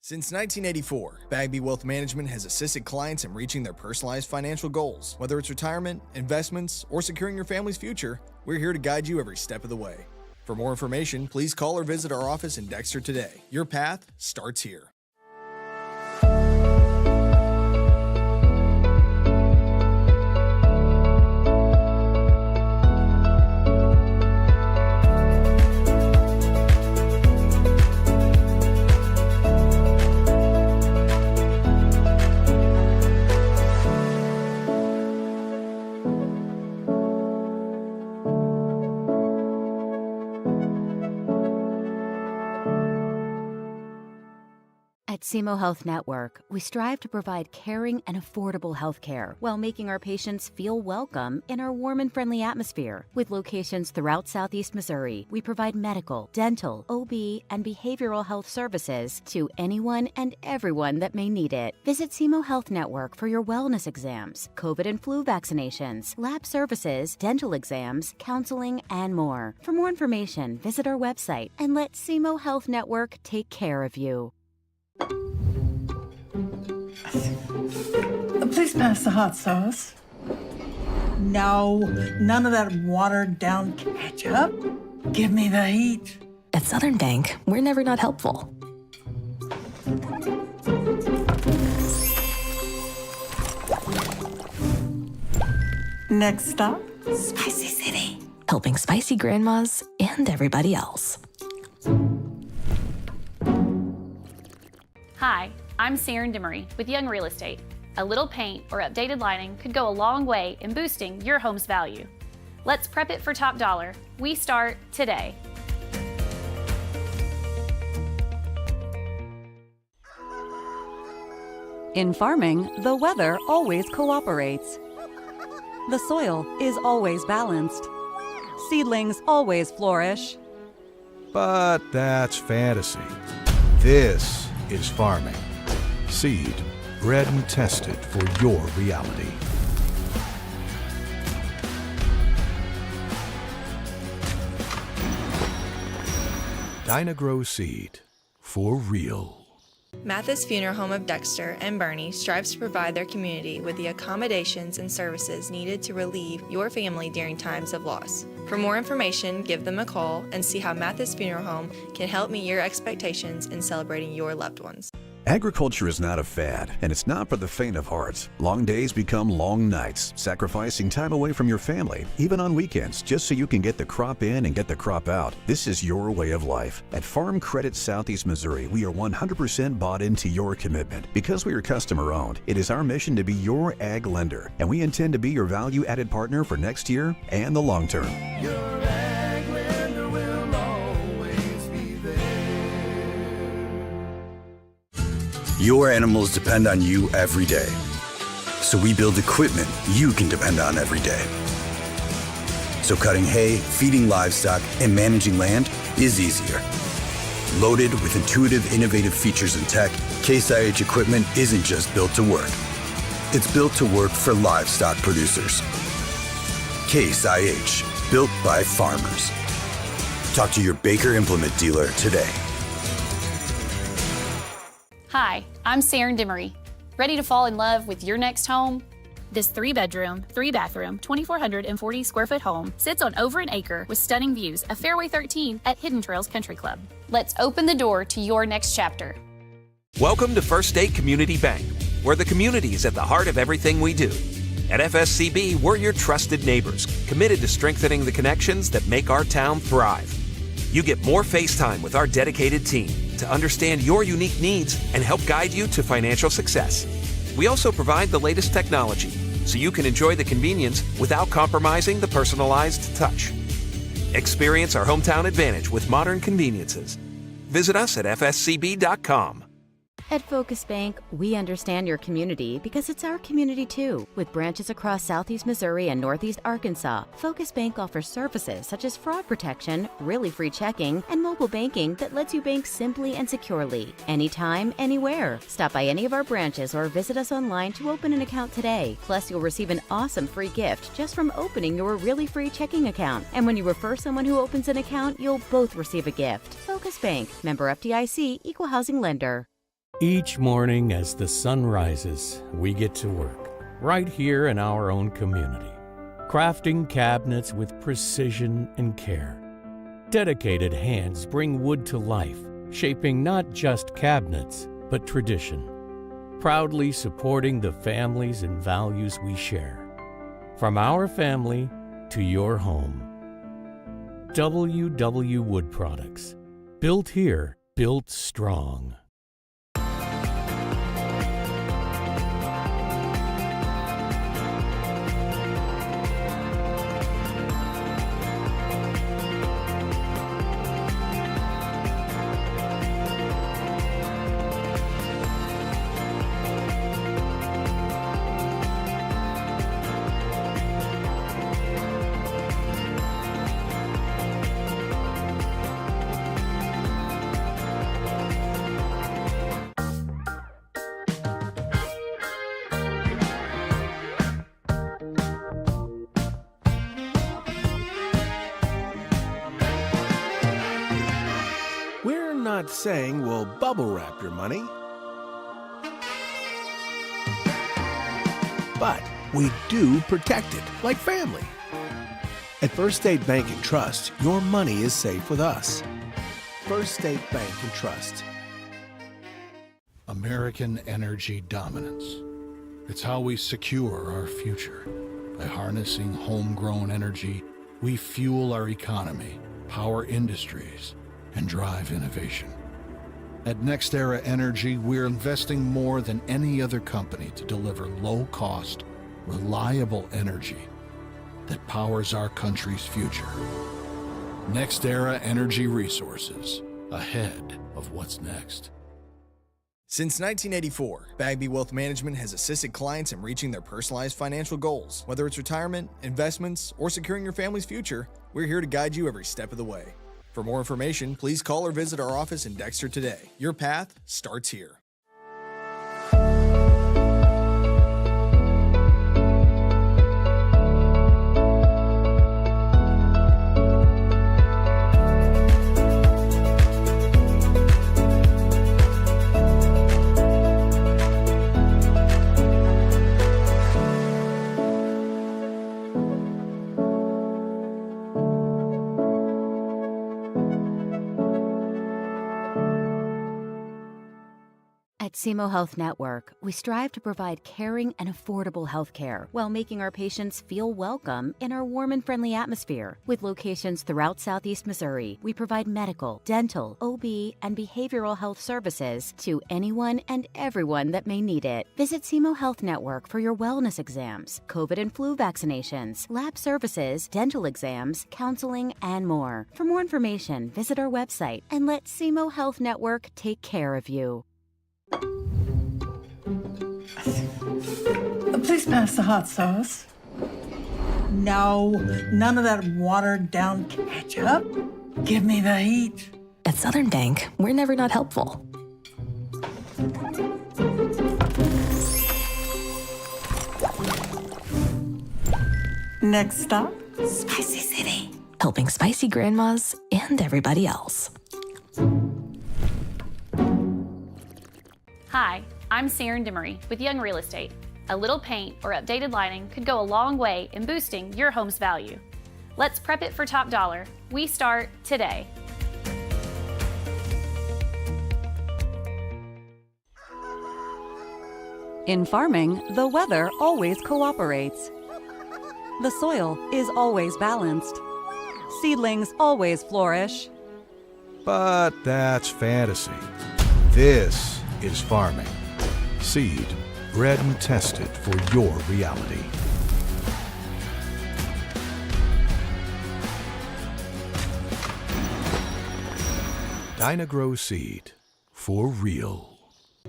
Since 1984, Bagby Wealth Management has assisted clients in reaching their personalized financial goals. Whether it's retirement, investments, or securing your family's future, we're here to guide you every step of the way. For more information, please call or visit our office in Dexter today. Your path starts here. At SEMO Health Network, we strive to provide caring and affordable health care while making our patients feel welcome in our warm and friendly atmosphere. With locations throughout Southeast Missouri, we provide medical, dental, OB, and behavioral health services to anyone and everyone that may need it. Visit SEMO Health Network for your wellness exams, COVID and flu vaccinations, lab services, dental exams, counseling, and more. For more information, visit our website and let SEMO Health Network take care of you. Please pass the hot sauce. No, none of that watered down ketchup. Give me the heat. At Southern Bank, we're never not helpful. Next stop, Spicy City. Helping spicy grandmas and everybody else. Hi, I'm Saren Demery with Young Real Estate. A little paint or updated lighting could go a long way in boosting your home's value. Let's prep it for top dollar. We start today. In farming, the weather always cooperates. The soil is always balanced. Seedlings always flourish. But that's fantasy. This is farming. Seed, bred and tested for your reality. Dynagrow Seed, for real. Mathis Funeral Home of Dexter and Bernie strives to provide their community with the accommodations and services needed to relieve your family during times of loss. For more information, give them a call and see how Mathis Funeral Home can help meet your expectations in celebrating your loved ones. Agriculture is not a fad, and it's not for the faint of heart. Long days become long nights, sacrificing time away from your family, even on weekends, just so you can get the crop in and get the crop out. This is your way of life. At Farm Credit Southeast Missouri, we are 100% bought into your commitment. Because we are customer-owned, it is our mission to be your ag lender, and we intend to be your value-added partner for next year and the long term. Your ag lender will always be there. Your animals depend on you every day. So we build equipment you can depend on every day. So cutting hay, feeding livestock, and managing land is easier. Loaded with intuitive, innovative features and tech, Case IH equipment isn't just built to work. It's built to work for livestock producers. Case IH, built by farmers. Talk to your Baker Implement dealer today. Hi, I'm Saren Demery. Ready to fall in love with your next home? This 3-bedroom, 3-bathroom, 2,440 square foot home sits on over an acre with stunning views of Fairway 13 at Hidden Trails Country Club. Let's open the door to your next chapter. Welcome to First State Community Bank, where the community is at the heart of everything we do. At FSCB, we're your trusted neighbors, committed to strengthening the connections that make our town thrive. You get more face time with our dedicated team to understand your unique needs and help guide you to financial success. We also provide the latest technology so you can enjoy the convenience without compromising the personalized touch. Experience our hometown advantage with modern conveniences. Visit us at fscb.com. At Focus Bank, we understand your community because it's our community too. With branches across Southeast Missouri and Northeast Arkansas, Focus Bank offers services such as fraud protection, really free checking, and mobile banking that lets you bank simply and securely, anytime, anywhere. Stop by any of our branches or visit us online to open an account today. Plus, you'll receive an awesome free gift just from opening your really free checking account. And when you refer someone who opens an account, you'll both receive a gift. Focus Bank, member FDIC, equal housing lender. Each morning as the sun rises, we get to work, right here in our own community, crafting cabinets with precision and care. Dedicated hands bring wood to life, shaping not just cabinets, but tradition. Proudly supporting the families and values we share. From our family to your home. WW Wood Products. Built here, built strong. Not saying we'll bubble wrap your money, but we do protect it like family. At First State Bank and Trust, your money is safe with us. First State Bank and Trust. American energy dominance. It's how we secure our future. By harnessing homegrown energy, we fuel our economy, power industries, and drive innovation. At NextEra Energy, we're investing more than any other company to deliver low-cost, reliable energy that powers our country's future. NextEra Energy Resources, ahead of what's next. Since 1984, Bagby Wealth Management has assisted clients in reaching their personalized financial goals. Whether it's retirement, investments, or securing your family's future, we're here to guide you every step of the way. For more information, please call or visit our office in Dexter today. Your path starts here. At SEMO Health Network, we strive to provide caring and affordable health care while making our patients feel welcome in our warm and friendly atmosphere. With locations throughout Southeast Missouri, we provide medical, dental, OB, and behavioral health services to anyone and everyone that may need it. Visit SEMO Health Network for your wellness exams, COVID and flu vaccinations, lab services, dental exams, counseling, and more. For more information, visit our website and let SEMO Health Network take care of you. Please pass the hot sauce. No, none of that watered down ketchup. Give me the heat. At Southern Bank, we're never not helpful. Next stop, Spicy City. Helping spicy grandmas and everybody else. Hi, I'm Saren Demery with Young Real Estate. A little paint or updated lighting could go a long way in boosting your home's value. Let's prep it for top dollar. We start today. In farming, the weather always cooperates. The soil is always balanced. Seedlings always flourish. But that's fantasy. This is farming. Seed, bred and tested for your reality. Dynagrow Seed, for real.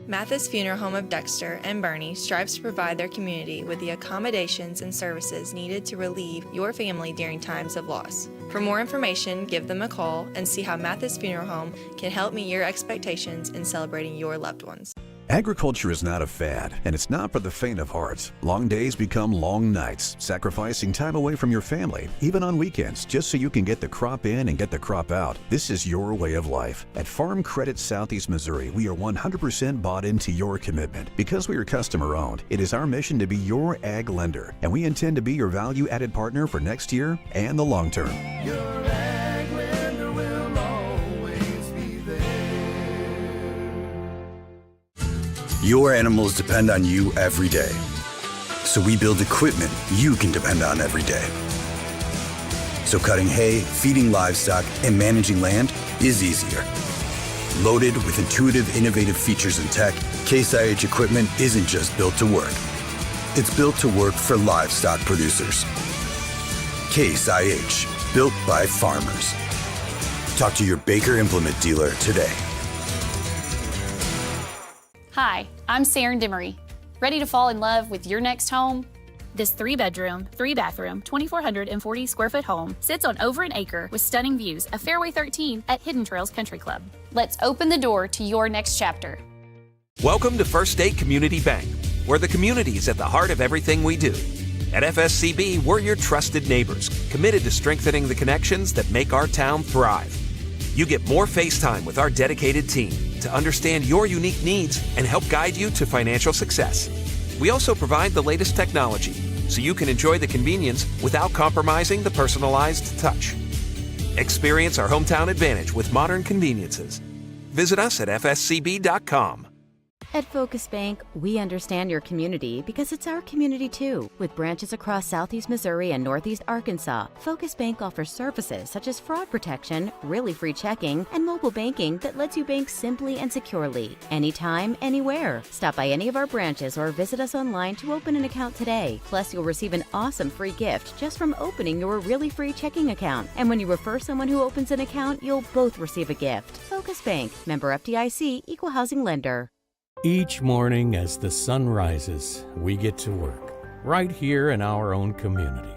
Mathis Funeral Home of Dexter and Bernie strives to provide their community with the accommodations and services needed to relieve your family during times of loss. For more information, give them a call and see how Mathis Funeral Home can help meet your expectations in celebrating your loved ones. Agriculture is not a fad, and it's not for the faint of heart. Long days become long nights, sacrificing time away from your family, even on weekends, just so you can get the crop in and get the crop out. This is your way of life. At Farm Credit Southeast Missouri, we are 100% bought into your commitment. Because we are customer-owned, it is our mission to be your ag lender, and we intend to be your value-added partner for next year and the long term. Your ag lender will always be there. Your animals depend on you every day. So we build equipment you can depend on every day. So cutting hay, feeding livestock, and managing land is easier. Loaded with intuitive, innovative features and tech, Case IH equipment isn't just built to work. It's built to work for livestock producers. Case IH, built by farmers. Talk to your Baker Implement dealer today. Hi, I'm Sarah Dimery. Ready to fall in love with your next home? This 3-bedroom, 3-bathroom, 2,440 square foot home sits on over an acre with stunning views of Fairway 13 at Hidden Trails Country Club. Let's open the door to your next chapter. Welcome to First State Community Bank, where the community is at the heart of everything we do. At FSCB, we're your trusted neighbors, committed to strengthening the connections that make our town thrive. You get more face time with our dedicated team to understand your unique needs and help guide you to financial success. We also provide the latest technology so you can enjoy the convenience without compromising the personalized touch. Experience our hometown advantage with modern conveniences. Visit us at fscb.com. At Focus Bank, we understand your community because it's our community too. With branches across Southeast Missouri and Northeast Arkansas, Focus Bank offers services such as fraud protection, really free checking, and mobile banking that lets you bank simply and securely, anytime, anywhere. Stop by any of our branches or visit us online to open an account today. Plus, you'll receive an awesome free gift just from opening your really free checking account. And when you refer someone who opens an account, you'll both receive a gift. Focus Bank, member FDIC, equal housing lender. Each morning as the sun rises, we get to work, right here in our own community,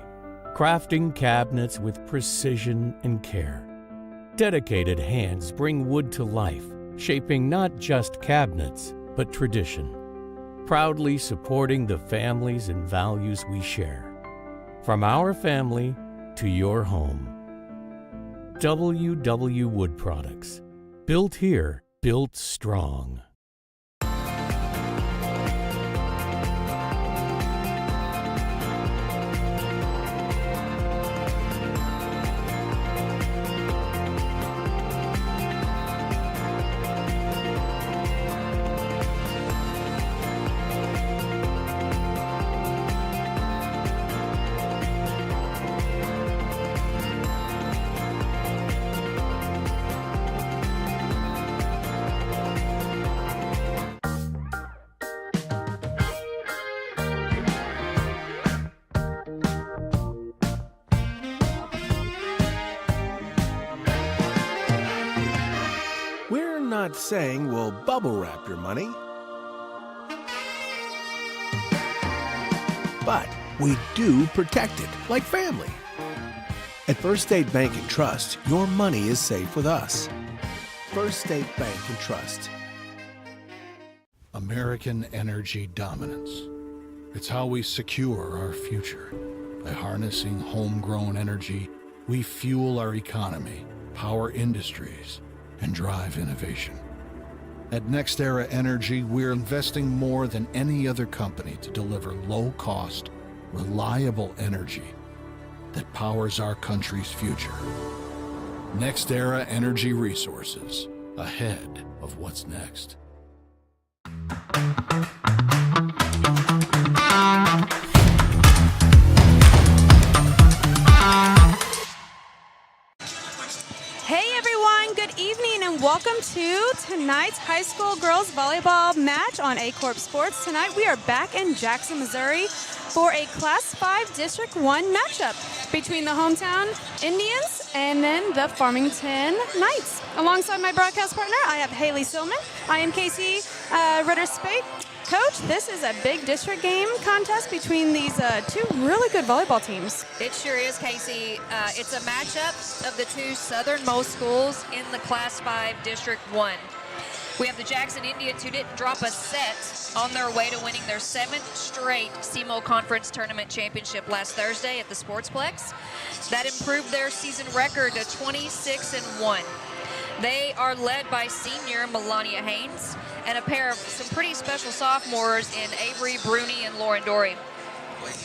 crafting cabinets with precision and care. Dedicated hands bring wood to life, shaping not just cabinets, but tradition, proudly supporting the families and values we share. From our family to your home. WW Wood Products. Built here, built strong. Not saying we'll bubble wrap your money, but we do protect it like family. At First State Bank and Trust, your money is safe with us. First State Bank and Trust. American energy dominance. It's how we secure our future. By harnessing homegrown energy, we fuel our economy, power industries, and drive innovation. At NextEra Energy, we're investing more than any other company to deliver low-cost, reliable energy that powers our country's future. NextEra Energy Resources, ahead of what's next. Hey everyone, good evening and welcome to tonight's high school girls volleyball match on Aycorp Sports. Tonight we are back in Jackson, Missouri for a Class 5 District 1 matchup between the hometown Indians and then the Farmington Knights. Alongside my broadcast partner, I have Haley Silman. I am Casey Ritter-Spate. Coach, this is a big district game contest between these two really good volleyball teams. It sure is, Casey. It's a matchup of the two southernmost schools in the Class 5 District 1. We have the Jackson Indians, who didn't drop a set on their way to winning their 7th straight SEMO Conference Tournament Championship last Thursday at the Sportsplex. That improved their season record to 26-1. They are led by senior Melania Haynes and a pair of some pretty special sophomores in Avery Bruni and Lauren Dory.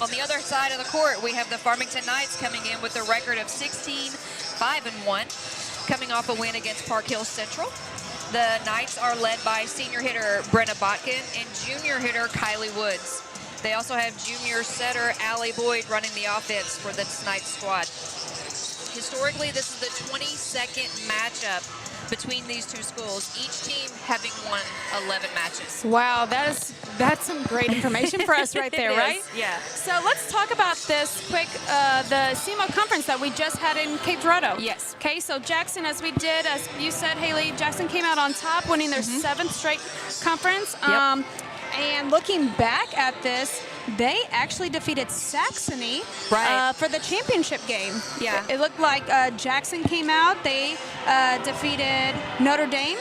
On the other side of the court, we have the Farmington Knights coming in with a record of 16-5-1, coming off a win against Park Hill Central. The Knights are led by senior hitter Brenna Botkin and junior hitter Kylie Woods. They also have junior setter Allie Boyd running the offense for the Knights squad. Historically, this is the 22nd matchup between these two schools, each team having won 11 matches. Wow, that's some great information for us right there, right? Yeah. So let's talk about this quick, the SEMO conference that we just had in Cape Girardeau. Yes. Okay, so Jackson, as we did, as you said, Haley, Jackson came out on top, winning their 7th straight conference. Yep. And looking back at this, they actually defeated Saxony for the championship game. Yeah. It looked like Jackson came out. They defeated Notre Dame.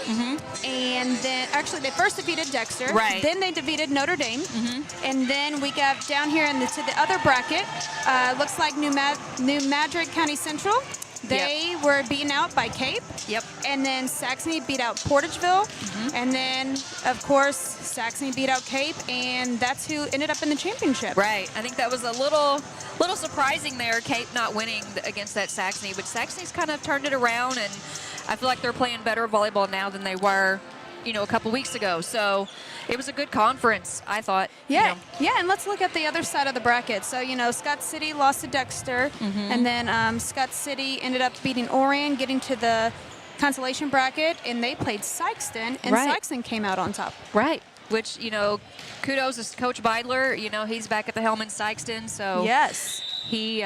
And then, actually, they first defeated Dexter. Right. Then they defeated Notre Dame. And then we got down here to the other bracket. Looks like New Madrid County Central. They were beaten out by Cape. Yep. And then Saxony beat out Portageville. And then, of course, Saxony beat out Cape, and that's who ended up in the championship. Right. I think that was a little surprising there, Cape not winning against that Saxony, but Saxony's kind of turned it around, and I feel like they're playing better volleyball now than they were, a couple weeks ago. So it was a good conference, I thought. Yeah, and let's look at the other side of the bracket. So, Scott City lost to Dexter, and then Scott City ended up beating Orion, getting to the consolation bracket, and they played Sykeston, and Sykeston came out on top. Right. Which, kudos to Coach Beidler. He's back at the helm in Sykeston, so yes, he's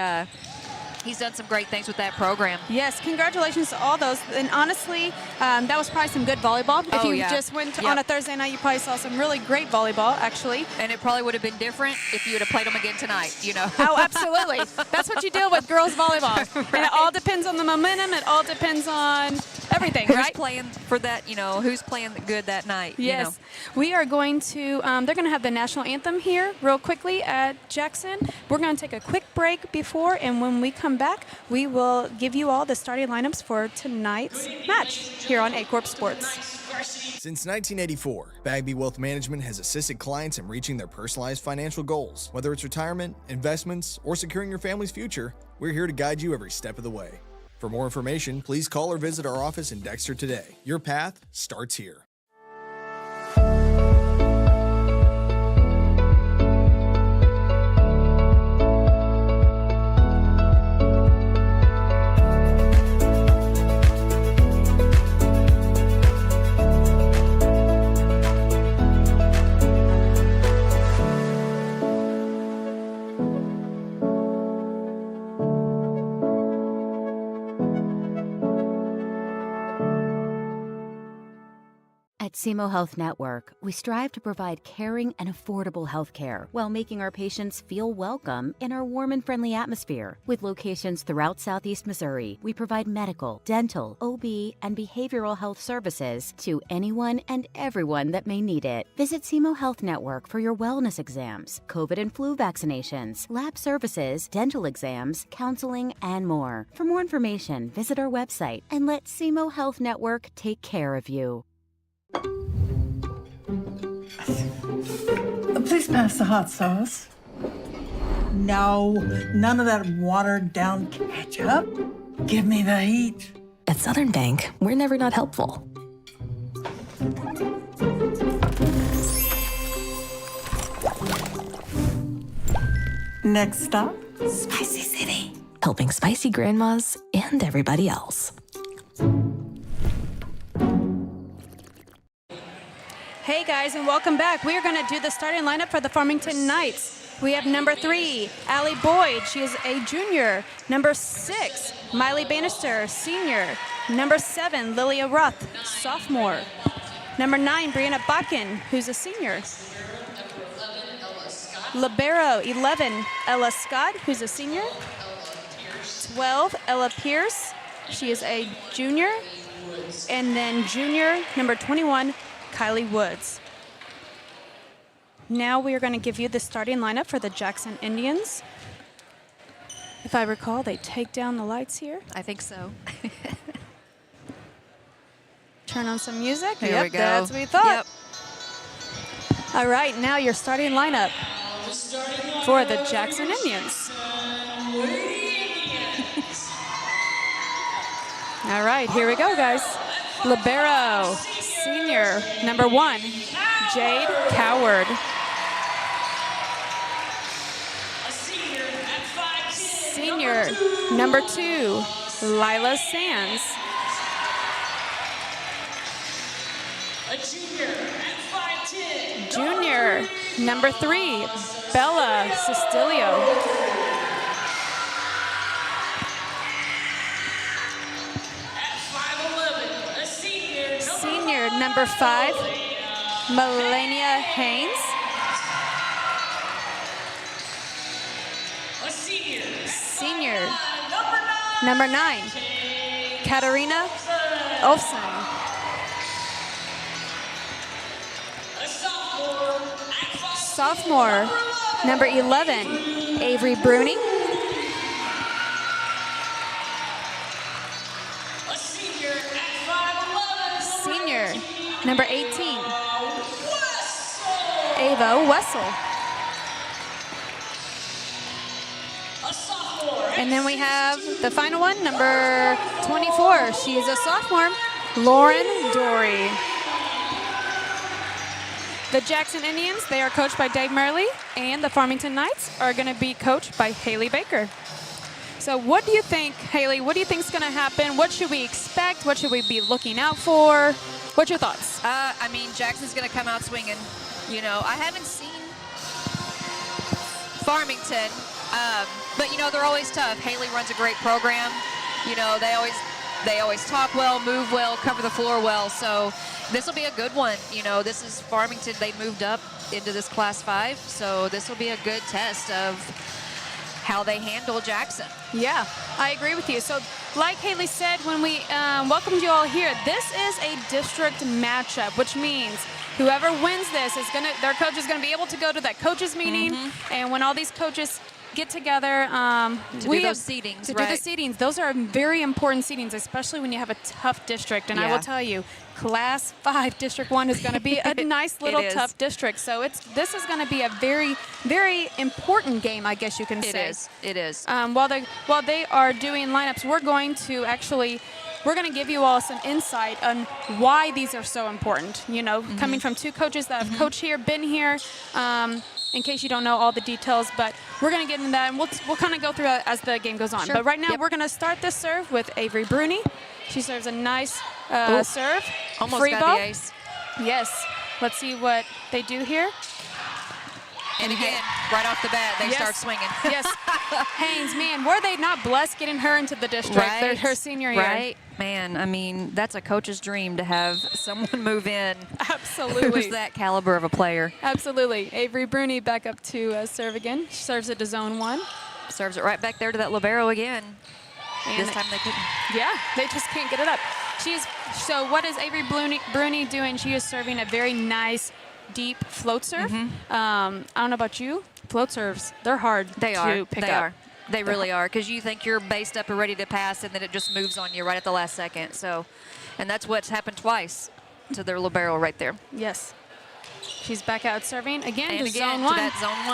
done some great things with that program. Yes, congratulations to all those. And honestly, that was probably some good volleyball. If you just went on a Thursday night, you probably saw some really great volleyball, actually. And it probably would have been different if you would have played them again tonight, Oh, absolutely. That's what you do with girls volleyball. Right. And it all depends on the momentum. It all depends on everything, who's right? Playing for that, who's playing good that night. Yes. We are going to, they're going to have the national anthem here real quickly at Jackson. We're going to take a quick break before, and when we come back, we will give you all the starting lineups for tonight's match here on Aycorp Sports. Since 1984, Bagby Wealth Management has assisted clients in reaching their personalized financial goals. Whether it's retirement, investments, or securing your family's future, we're here to guide you every step of the way. For more information, please call or visit our office in Dexter today. Your path starts here. At SEMO Health Network, we strive to provide caring and affordable health care while making our patients feel welcome in our warm and friendly atmosphere. With locations throughout Southeast Missouri, we provide medical, dental, OB, and behavioral health services to anyone and everyone that may need it. Visit SEMO Health Network for your wellness exams, COVID and flu vaccinations, lab services, dental exams, counseling, and more. For more information, visit our website and let SEMO Health Network take care of you. Please pass the hot sauce. No, none of that watered down ketchup. Give me the heat. At Southern Bank, we're never not helpful. Next stop, Spicy City. Helping spicy grandmas and everybody else. Hey guys, and welcome back. We are going to do the starting lineup for the Farmington Knights. We have number 3, Allie Boyd. She is a junior. Number 6, Miley Bannister, senior. Number 7, Lilia Ruth, sophomore. Number 9, Brianna Botkin, who's a senior. Libero 11, Ella Scott, who's a senior. 12, Ella Pierce. She is a junior. And then junior, number 21, Kylie Woods. Now we are going to give you the starting lineup for the Jackson Indians. If I recall, they take down the lights here. I think so. Turn on some music. There we go. That's what we thought. All right, now your starting lineup for the Jackson Indians. All right, here we go, guys. Libero, senior, number 1, Jade Coward. Senior, number 2, Lila Sands. Junior, number 3, Bella Sestilio. Senior, number 5, Melania Haynes. Senior, number 9, Katarina Olsen. Sophomore, number 11, Avery Bruni. Senior, number 18, Ava Wessel. And then we have the final one, number 24. She is a sophomore, Lauren Dory. The Jackson Indians, they are coached by Dave Merrily, and the Farmington Knights are going to be coached by Haley Baker. So what do you think, Haley? What do you think is going to happen? What should we expect? What should we be looking out for? What's your thoughts? I mean, Jackson's going to come out swinging. You know, I haven't seen Farmington, but, you know, they're always tough. Haley runs a great program. You know, they always talk well, move well, cover the floor well. So this will be a good one. You know, this is Farmington. They moved up into this Class 5, so this will be a good test of how they handle Jackson. Yeah, I agree with you. So like Haley said when we welcomed you all here, this is a district matchup, which means whoever wins this is their coach is going to be able to go to that coaches meeting, and when all these coaches get together to do those seedings. Those are very important seedings, especially when you have a tough district. And I will tell you, Class 5 District 1 is going to be a nice little tough district. So this is going to be a very, very important game, I guess you can say. It is. While they are doing lineups, we're going to give you all some insight on why these are so important. You know, coming from 2 coaches that have coached here, been here, in case you don't know all the details, but we're going to get into that, and we'll kind of go through it as the game goes on. Sure. But right now, we're going to start this serve with Avery Bruni. She serves a nice serve. Almost Free got ball. the ace. Yes. Let's see what they do here. And again, right off the bat, they start swinging. Yes. Haynes, man, were they not blessed getting her into the district? Right. Her senior year. Right. Man, I mean, that's a coach's dream to have someone move in. Absolutely. Who's that caliber of a player. Absolutely. Avery Bruni back up to serve again. She serves it to zone 1. Serves it right back there to that libero again. And this time they couldn't. Yeah, they just can't get it up. So what is Avery Bruni doing? She is serving a very nice, deep float serve. I don't know about you. Float serves, they're hard to pick up. They really are, because you think you're based up and ready to pass, and then it just moves on you right at the last second. So, and that's what's happened twice to their libero right there. Yes. She's back out serving again And to again zone 1. to that zone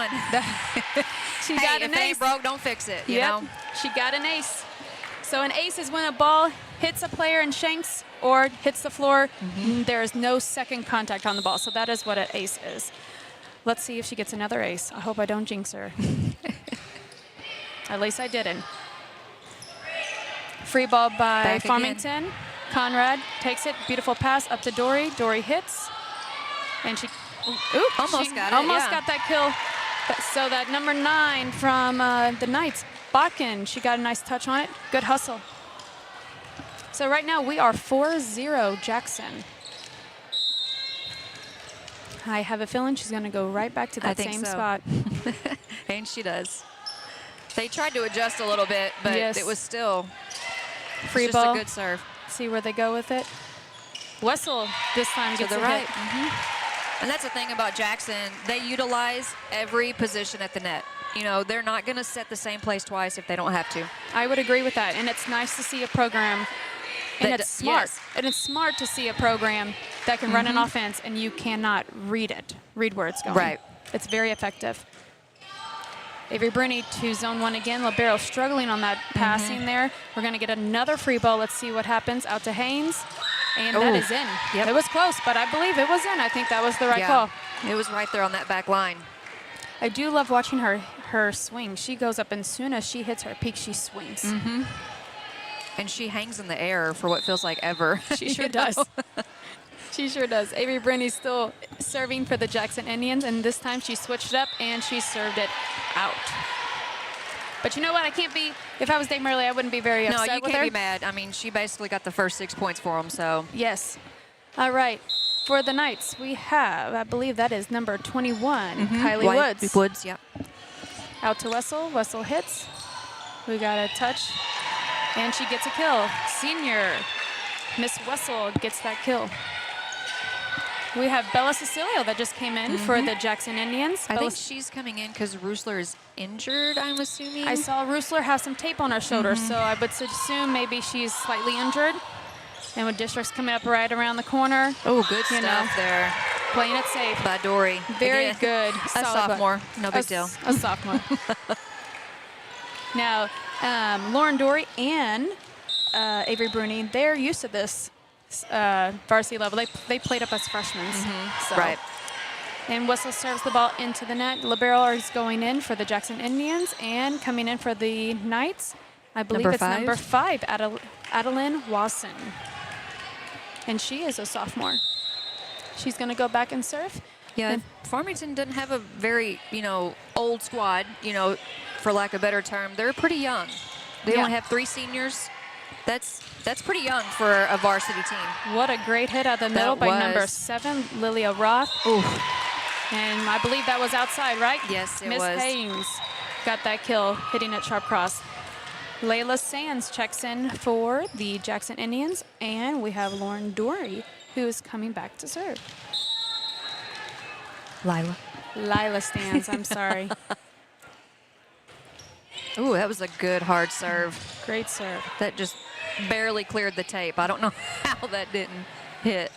1. She got an if it ace. ain't broke, don't fix it. You know. She got an ace. So an ace is when a ball hits a player and shanks or hits the floor. There is no second contact on the ball. So that is what an ace is. Let's see if she gets another ace. I hope I don't jinx her. At least I didn't. Free ball by Back Farmington. again. Conrad takes it. Beautiful pass up to Dory. Dory hits. And she almost got it. Almost got that kill. So that number 9 from the Knights, Botkin, she got a nice touch on it. Good hustle. So right now we are 4-0 Jackson. I have a feeling she's going to go right back to that same spot. And she does. They tried to adjust a little bit, but it was still free just ball. a good serve. See where they go with it. Wessel this time To gets the a right. hit. And that's the thing about Jackson. They utilize every position at the net. You know, they're not going to set the same place twice if they don't have to. I would agree with that. And it's nice to see a program. And That it's smart. yes. And it's smart to see a program that can run an offense and you cannot read it, read where it's going. Right. It's very effective. Avery Bruni to zone 1 again. Libero struggling on that passing there. We're going to get another free ball. Let's see what happens. Out to Haynes. And that is in. Yep. It was close, but I believe it was in. I think that was the right call. It was right there on that back line. I do love watching her swing. She goes up, and as soon as she hits her peak, she swings. And she hangs in the air for what feels like ever. She sure does. She sure does. Avery Bruni's still serving for the Jackson Indians, and this time she switched it up and she served it out. But you know what? I can't be, if I was Dave Murley, I wouldn't be very upset No, you with can't her. be mad. I mean, she basically got the first 6 points for them, so. Yes. All right. For the Knights, we have, I believe that is number 21, Kylie Woods. Woods, yep. Out to Wessel. Wessel hits. We got a touch, and she gets a kill. Senior Miss Wessel gets that kill. We have Bella Cecilio that just came in for the Jackson Indians. I think she's coming in because Rusler is injured, I'm assuming. I saw Rusler have some tape on her shoulder, so I would assume maybe she's slightly injured. And with districts coming up right around the corner. Oh, good stuff there. Playing it safe. By Dory. Very Again, good. A Solid sophomore. butt. No big deal. A sophomore. Now, Lauren Dory and Avery Bruni, they're used to this varsity level. They played up as freshmen. So. Right. And Wessel serves the ball into the net. Libero is going in for the Jackson Indians, and coming in for the Knights, I believe Number it's five. number 5, Adeline Wasson. And she is a sophomore. She's going to go back and serve. Yeah, And Farmington doesn't have a very, old squad, for lack of a better term. They're pretty young. They only have 3 seniors. That's pretty young for a varsity team. What a great hit out the middle by number 7, Lilia Roth. Ooh. And I believe that was outside, right? Yes, it Miss was. Haynes got that kill, hitting it sharp cross. Layla Sands checks in for the Jackson Indians, and we have Lauren Dory, who is coming back to serve. Lila Sands, I'm sorry. Ooh, that was a good hard serve. Great serve. That just barely cleared the tape. I don't know how that didn't hit.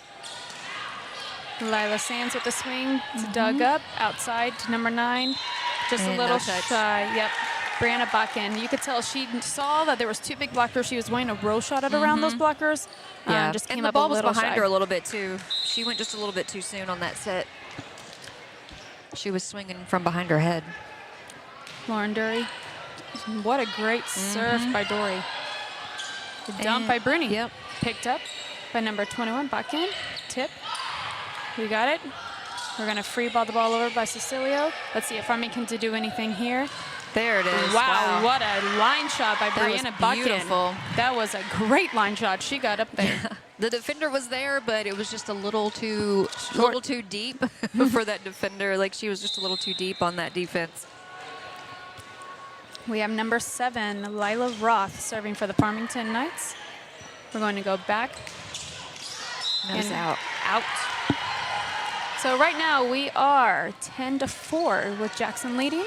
Lila Sands with the swing. It's dug up outside to number 9. Just And a no little touch. shy. Yep. Brianna Bakken. You could tell she saw that there was 2 big blockers. She was waiting to roll shot it around those blockers. Yeah, Just came and the up ball a was little behind shy. her a little bit too. She went just a little bit too soon on that set. She was swinging from behind her head. Lauren Dury. What a great serve by Dory. Dumped by Bruni. Yep. Picked up by number 21, Bakken. Tip. We got it. We're going to free ball the ball over by Cecilio. Let's see if Farmington can do anything here. There it is. Wow, what a line shot by That was Brianna Bakken. beautiful. That was a great line shot. She got up there. The defender was there, but it was just a little too deep for that defender. Like, she was just a little too deep on that defense. We have number 7, Lila Roth, serving for the Farmington Knights. We're going to go back. Nose out. Out. So right now we are 10-4 with Jackson leading.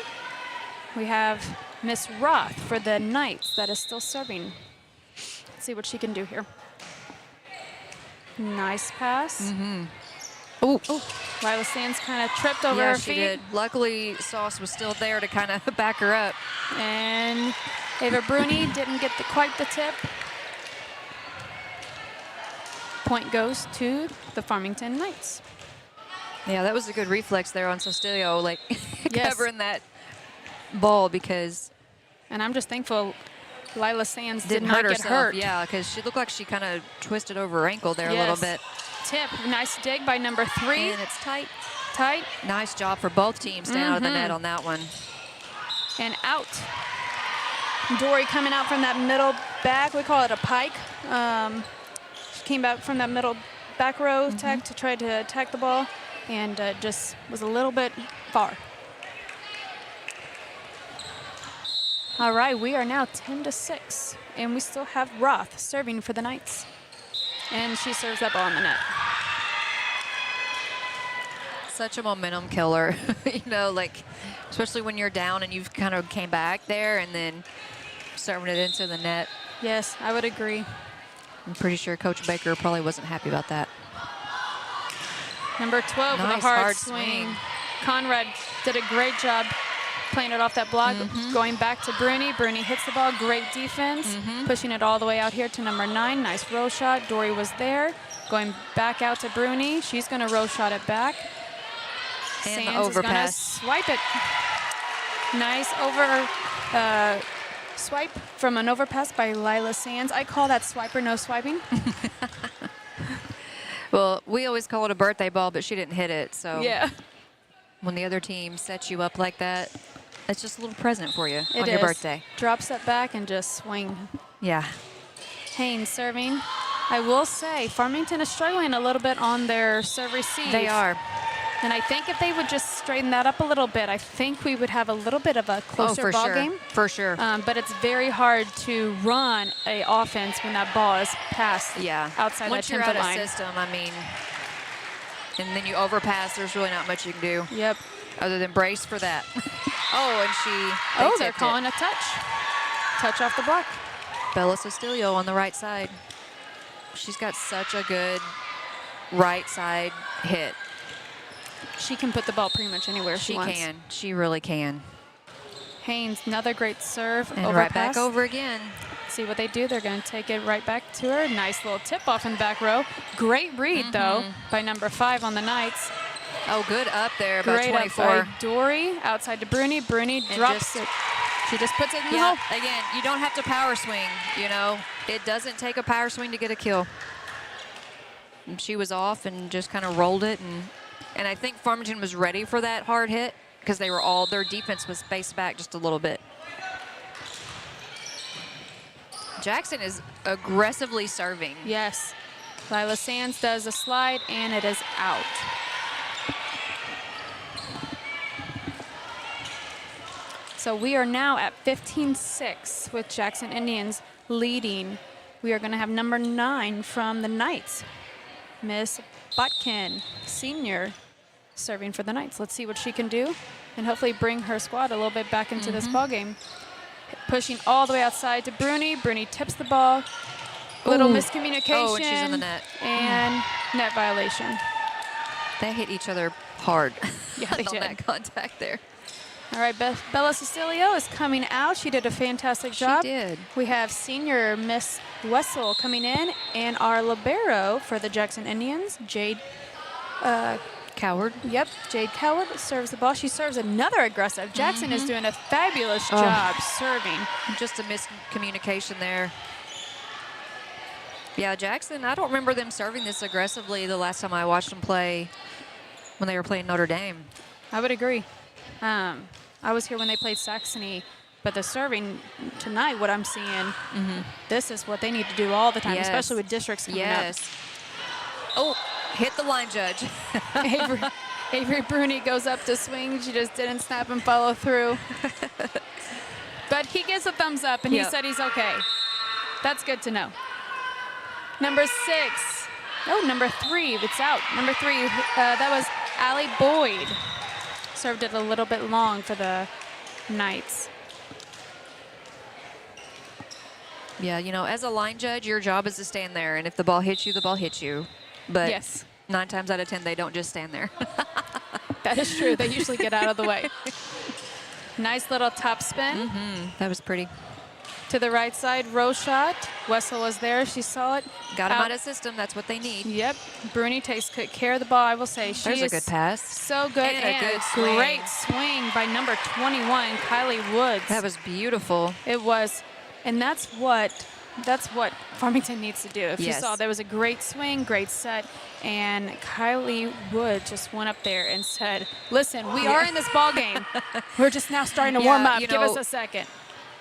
We have Miss Roth for the Knights that is still serving. Let's see what she can do here. Nice pass. Ooh. Lila Sands kind of tripped over her she feet. did. Luckily, Sauce was still there to kind of back her up. And Ava Bruni didn't get quite the tip. Point goes to the Farmington Knights. Yeah, that was a good reflex there on Sostilio, like Yes. covering that ball because. And I'm just thankful Lila Sands did Didn't not hurt get herself. hurt. Yeah, because she looked like she kind of twisted over her ankle there a little Yes. bit. Tip, nice dig by number 3. And it's tight. Tight Nice job for both teams staying out of the net on that one. and out. Dory coming out from that middle back. We call it a pike. She came back from that middle back row tech to try to attack the ball, and just was a little bit far. All right, we are now 10-6, and we still have Roth serving for the Knights. And she serves that ball in the net. Such a momentum killer, you know, like, especially when you're down and you've kind of came back there and then serving it into the net. Yes, I would agree. I'm pretty sure Coach Baker probably wasn't happy about that. Number 12 with a Nice hard swing. Conrad did a great job playing it off that block, going back to Bruni. Bruni hits the ball, great defense, pushing it all the way out here to number 9. Nice roll shot. Dory was there, going back out to Bruni. She's going to roll shot it back. And the Sands is going to overpass. swipe it. Nice swipe from an overpass by Lila Sands. I call that swiper, no swiping. Well, we always call it a birthday ball, but she didn't hit it. So Yeah. when the other team sets you up like that, it's just a little present for you It on your is. birthday. Drops it back and just swing. Yeah. Haynes serving. I will say, Farmington is struggling a little bit on their serve receive. They are. And I think if they would just straighten that up a little bit, I think we would have a little bit of a closer for ball sure. game. For sure. But it's very hard to run a offense when that ball is passed outside Once that you're 10-foot out line. of system, I mean, and then you overpass, there's really not much you can do. Yep. Other than brace for that. They're calling a touch. Touch off the block. Bella Sostilio on the right side. She's got such a good right side hit. She can put the ball pretty much anywhere she wants. She can. She really can. Haynes, another great serve. And overpass. right back over again. See what they do. They're going to take it right back to her. Nice little tip off in the back row. Great read, though, by number 5 on the Knights. Oh, good up there, about Great 24. up by Dory, outside to Bruni. Bruni drops it. She just puts it in the hole. Again, you don't have to power swing, you know. It doesn't take a power swing to get a kill. And she was off and just kind of rolled it. And I think Farmington was ready for that hard hit because they were all, their defense was spaced back just a little bit. Jackson is aggressively serving. Yes. Lila Sands does a slide, and it is out. So we are now at 15-6 with Jackson Indians leading. We are going to have number 9 from the Knights, Miss Botkin, senior, serving for the Knights. Let's see what she can do and hopefully bring her squad a little bit back into this ball game. Pushing all the way outside to Bruni. Bruni tips the ball. Little miscommunication. Oh, and she's in the net. And net violation. They hit each other hard. Yeah, they on did. that contact there. All right, Bella Cecilio is coming out. She did a fantastic job. She did. We have senior Miss Wessel coming in, and our libero for the Jackson Indians, Jade Coward. Yep, Jade Coward serves the ball. She serves another aggressive. Jackson is doing a fabulous job serving. Just a miscommunication there. Yeah, Jackson, I don't remember them serving this aggressively the last time I watched them play when they were playing Notre Dame. I would agree. I was here when they played Saxony, but the serving tonight, what I'm seeing, this is what they need to do all the time, especially with districts coming up. Oh, hit the line judge. Avery Bruni goes up to swing. She just didn't snap and follow through. But he gives a thumbs up, and he said he's okay. That's good to know. Number 6. Oh, number 3. It's out. Number 3, that was Allie Boyd. Served it a little bit long for the Knights. Yeah, you know, as a line judge, your job is to stand there, and if the ball hits you, the ball hits you. But 9 times out of 10, they don't just stand there. That is true. They usually get out of the way. Nice little top spin. That was pretty. To the right side, row shot. Wessel was there. She saw it. Got him out of system. That's what they need. Yep. Bruni takes good care of the ball, I will say. There's a good pass. So good. And a good swing. Great swing by number 21, Kylie Woods. That was beautiful. It was. And that's what Farmington needs to do. If you Yes. saw, there was a great swing, great set, and Kylie Wood just went up there and said, listen, we are in this ball game. We're just now starting to warm up. You Give know, us a second.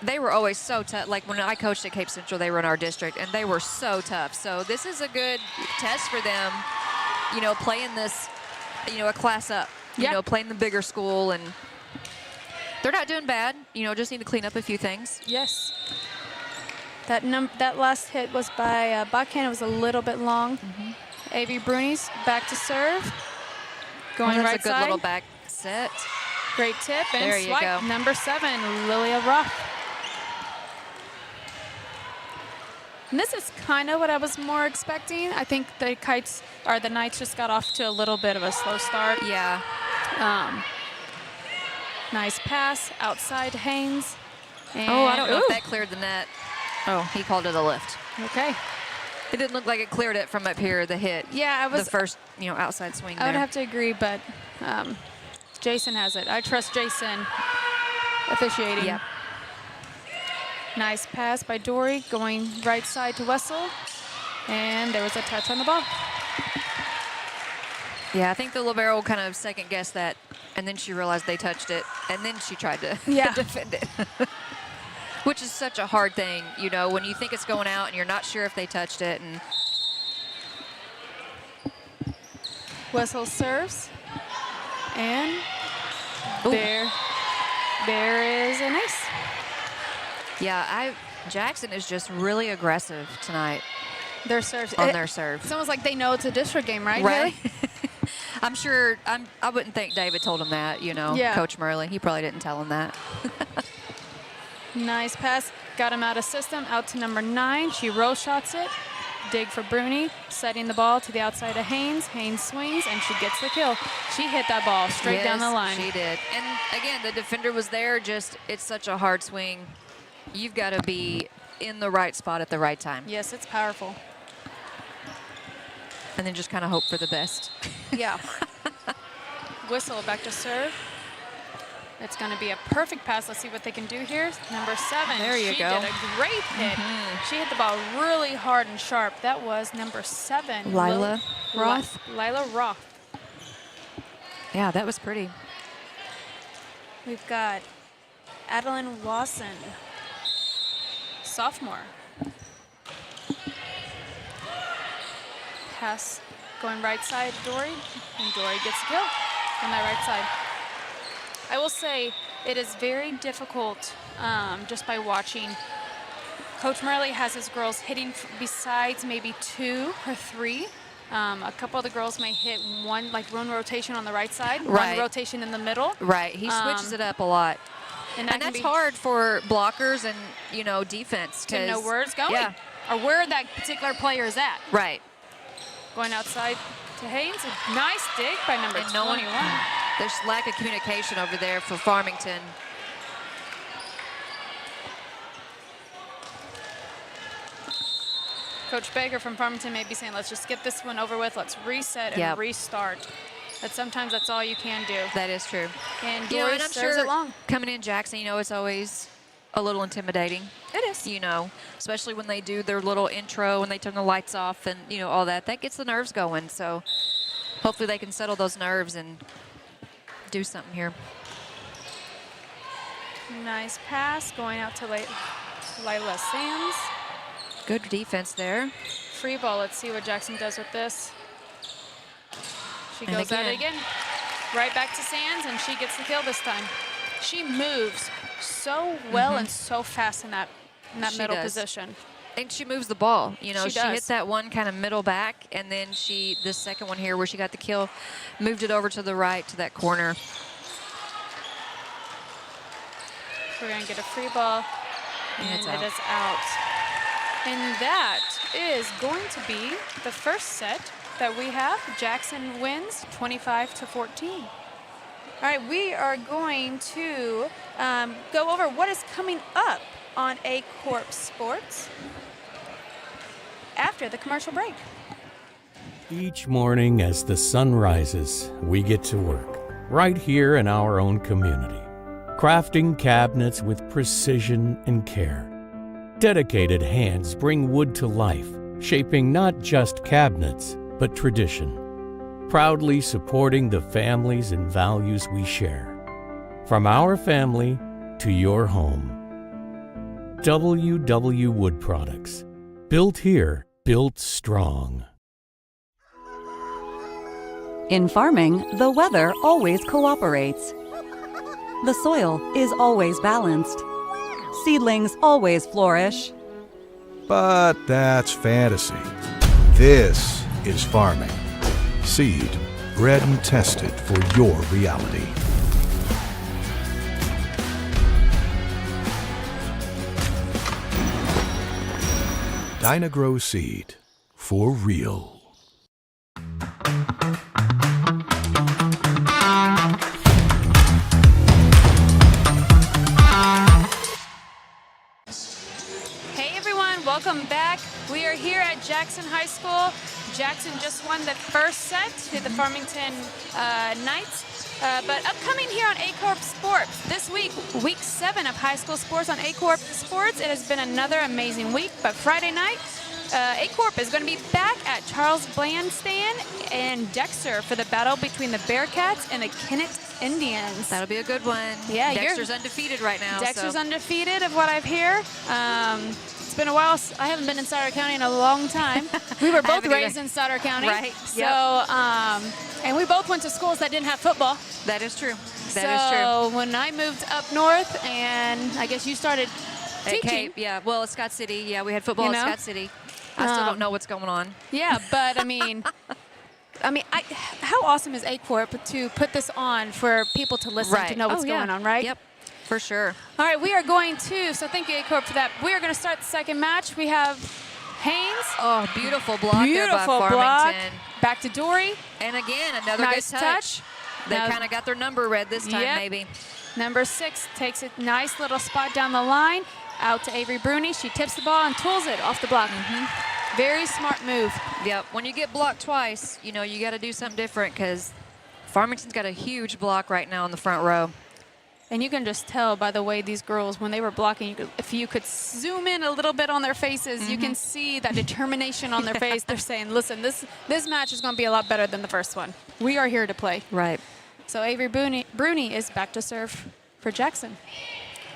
They were always so tough. Like when I coached at Cape Central, they were in our district, and they were so tough. So this is a good test for them, you know, playing this, you know, a class up, you know, playing the bigger school. And they're not doing bad, you know, just need to clean up a few things. Yes. That last hit was by backhand. It was a little bit long. A.V. Bruni's back to serve. Going that's right a good side. little back set. Great tip and There you swipe. go. Number 7, Lilia Roth. And this is kind of what I was more expecting. I think the Knights just got off to a little bit of a slow start. Yeah. Nice pass outside to Haynes. And, I don't know if that cleared the net. Oh, he called it a lift. Okay. It didn't look like it cleared it from up here, the hit. Yeah, the first, outside swing I would there. have to agree, but Jason has it. I trust Jason officiating. Yep. Nice pass by Dory, going right side to Wessel. And there was a touch on the ball. Yeah, I think the libero kind of second-guessed that, and then she realized they touched it, and then she tried to defend it. Which is such a hard thing, when you think it's going out and you're not sure if they touched it. And Wessel serves. And there is an ace. Yeah, Jackson is just really aggressive tonight. Their serves. Their serve. It's almost like they know it's a district game, right? Right. I'm sure, I wouldn't think David told him that, Yeah. Coach Murley. He probably didn't tell him that. Nice pass. Got him out of system, out to number 9. She roll shots it. Dig for Bruni, setting the ball to the outside of Haynes. Haynes swings, and she gets the kill. She hit that ball straight down the line. She did. And again, the defender was there. It's such a hard swing. You've got to be in the right spot at the right time. Yes, it's powerful. And then just kind of hope for the best. Yeah. Whistle back to serve. It's going to be a perfect pass. Let's see what they can do here. Number 7. There you she go. She did a great hit. She hit the ball really hard and sharp. That was number 7. Lila Roth. Lila Roth. Yeah, that was pretty. We've got Adeline Wasson, sophomore. Pass going right side, Dory, and Dory gets the kill on that right side. I will say it is very difficult just by watching. Coach Murley has his girls hitting besides maybe 2 or 3. A couple of the girls may hit one rotation on the right side, one rotation in the middle. Right, he switches it up a lot. And that's hard for blockers and, defense. To know where it's going. Yeah. Or where that particular player is at. Right. Going outside to Haynes. A nice dig by number 21. There's lack of communication over there for Farmington. Coach Baker from Farmington may be saying, let's just get this one over with. Let's reset and restart. But sometimes that's all you can do. That is true. And Dory serves it long. Coming in Jackson, it's always a little intimidating. It is. Especially when they do their little intro and they turn the lights off and, all that. That gets the nerves going. So hopefully they can settle those nerves and do something here. Nice pass going out to Lila Sands. Good defense there. Free ball. Let's see what Jackson does with this. She goes at it again. Right back to Sands, and she gets the kill this time. She moves so well and so fast in that middle position. And she moves the ball. She does. hit that one kind of middle back, and then this second one here where she got the kill, moved it over to the right to that corner. We're going to get a free ball, and it is out. And that is going to be the first set that we have. Jackson wins 25-14. All right, we are going to go over what is coming up on Aycorp Sports after the commercial break. Each morning as the sun rises, we get to work right here in our own community, crafting cabinets with precision and care. Dedicated hands bring wood to life, shaping not just cabinets, but tradition. Proudly supporting the families and values we share. From our family to your home. WW Wood Products. Built here, built strong. In farming, the weather always cooperates. The soil is always balanced. Seedlings always flourish. But that's fantasy. This is farming. Seed, bred and tested for your reality. Dynagrow Seed, for real. Hey everyone, welcome back. We are here at Jackson High School. Jackson just won the first set to the Farmington Knights. But upcoming here on Aycorp Sports, this week, week 7 of high school sports on Aycorp Sports. It has been another amazing week, but Friday night, Aycorp is going to be back at Charles Blandstand and Dexter for the battle between the Bearcats and the Kennett Indians. That'll be a good one. Yeah, Dexter's undefeated right now. Dexter's undefeated of what I've heard. It's been a while. I haven't been in Sutter County in a long time. We were both raised in Sutter County. Right. So, and we both went to schools that didn't have football. That is true. So when I moved up north, and I guess you started teaching. Cape, yeah. Well, at Scott City, yeah, we had football at Scott City. I still don't know what's going on. Yeah, but I mean, how awesome is Aycorp to put this on for people to listen to know what's going on, right? Yep, for sure. All right, we are going to, so thank you, Aycorp, for that. We are going to start the second match. We have Haynes. Oh, beautiful block Beautiful there by block. Farmington. Back to Dory. And again, another nice good touch. They Now- kind of got their number read this time, maybe. Number 6 takes a nice little spot down the line. Out to Avery Bruni. She tips the ball and tools it off the block. Very smart move. Yep. When you get blocked twice, you know, you got to do something different because Farmington's got a huge block right now in the front row. And you can just tell by the way these girls, when they were blocking, if you could zoom in a little bit on their faces, you can see that determination on their face. They're saying, listen, this match is going to be a lot better than the first one. We are here to play. Right. So Avery Bruni is back to serve for Jackson.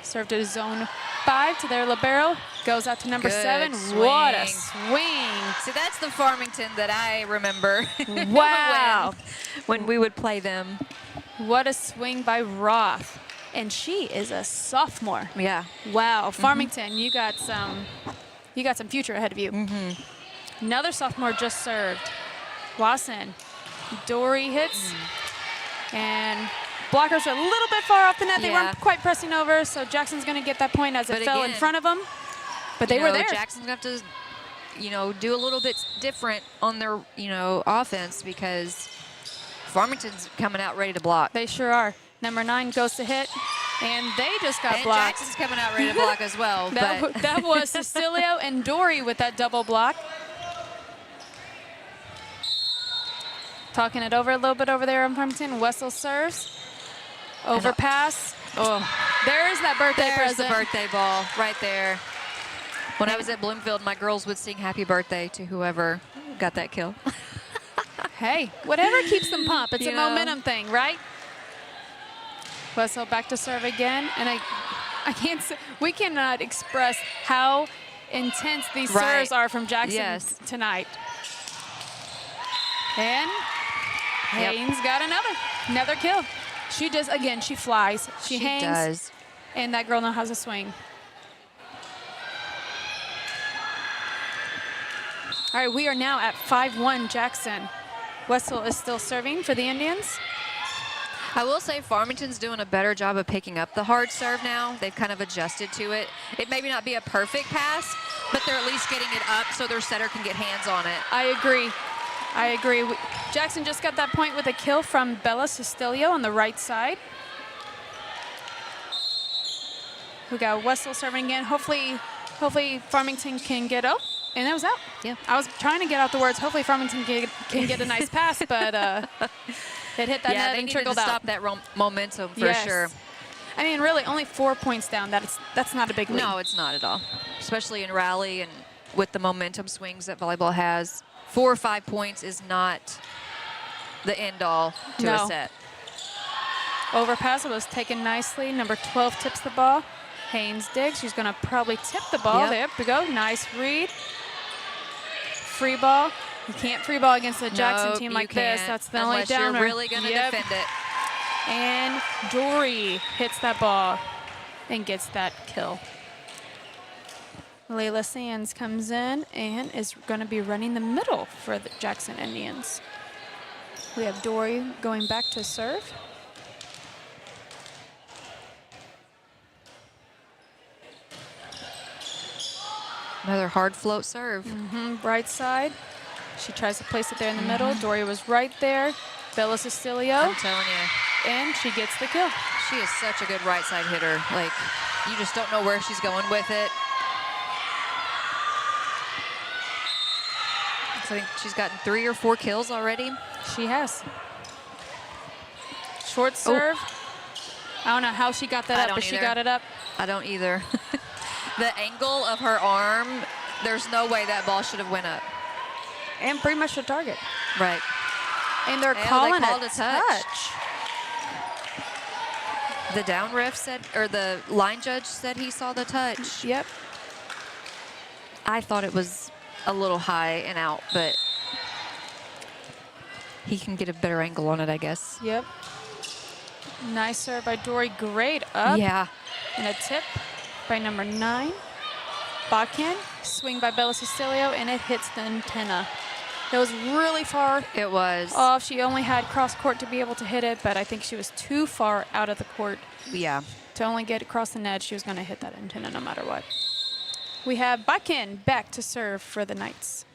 Served to zone 5 to their libero. Goes out to number 7. Swing. What a swing. See, that's the Farmington that I remember. Wow. when we would play them. What a swing by Roth. And she is a sophomore. Yeah. Wow. Farmington, you got some future ahead of you. Another sophomore just served. Wasson. Dory hits. And blockers are a little bit far off the net. They weren't quite pressing over, so Jackson's going to get that point as it fell in front of them. But they were there. Jackson's going to have to, do a little bit different on their, offense because Farmington's coming out ready to block. They sure are. Number 9 goes to hit, and they just got blocked. Jackson's coming out ready to block as well. That was Cecilio and Dory with that double block. Talking it over a little bit over there on Farmington. Wessel serves. Overpass. Oh, there's that birthday present. There's the birthday ball right there. When I was at Bloomfield, my girls would sing happy birthday to whoever got that kill. Hey, whatever keeps them pumped. It's a momentum thing, right? Wessel back to serve again. And I can't say, we cannot express how intense these serves are from Jackson tonight. And Haynes got another kill. She does, again, she flies. She hangs. Does. And that girl knows how to swing. All right, we are now at 5-1 Jackson. Wessel is still serving for the Indians. I will say Farmington's doing a better job of picking up the hard serve now. They've kind of adjusted to it. It may not be a perfect pass, but they're at least getting it up so their setter can get hands on it. I agree. Jackson just got that point with a kill from Bella Cestilio on the right side. We got Wessel serving again. Hopefully Farmington can get up. And that was out. Yeah. I was trying to get out the words, hopefully Farmington can get a nice pass, but it hit that net and trickled out. Stop that momentum for sure. I mean, really, only 4 points down. That's not a big lead. No, it's not at all. Especially in rally and with the momentum swings that volleyball has. 4 or 5 points is not the end all to a set. Overpass was taken nicely. Number 12 tips the ball. Haynes digs. She's going to probably tip the ball. There we go. Nice read. Free ball. You can't free ball against a Jackson team like this. That's the only downer. Unless you're really going to defend it. And Dory hits that ball and gets that kill. Layla Sands comes in and is going to be running the middle for the Jackson Indians. We have Dory going back to serve. Another hard float serve. Right side. She tries to place it there in the middle. Dory was right there. Bella Cecilio. I'm telling you. And she gets the kill. She is such a good right side hitter. Like, you just don't know where she's going with it. So I think she's gotten 3 or 4 kills already. She has. Short serve. I don't know how she got that up, but she got it up. I don't either. The angle of her arm, there's no way that ball should have went up. And pretty much the target. Right. And they're calling called a touch. The down ref said, or the line judge said he saw the touch. Yep. I thought it was a little high and out, but he can get a better angle on it, I guess. Yep. Nice serve by Dory. Great up. Yeah. And a tip by number 9. Backhand. Swing by Bella Cecilio, and it hits the antenna. It was really far. It was. Off. She only had cross court to be able to hit it, but I think she was too far out of the court. Yeah. To only get across the net, she was going to hit that antenna no matter what. We have Bakken back to serve for the Knights.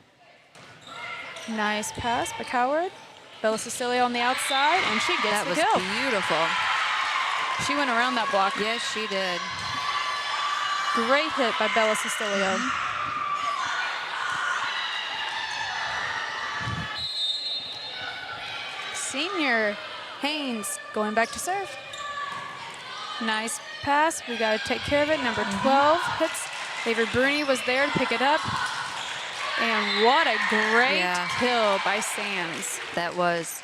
Nice pass by Coward. Bella Cecilio on the outside, and she gets the kill. That was beautiful. She went around that block. Yes, she did. Great hit by Bella Cecilio. Senior Haynes going back to serve. Nice pass. We got to take care of it. Number 12 hits. Avery Bruni was there to pick it up. And what a great kill by Sands. That was.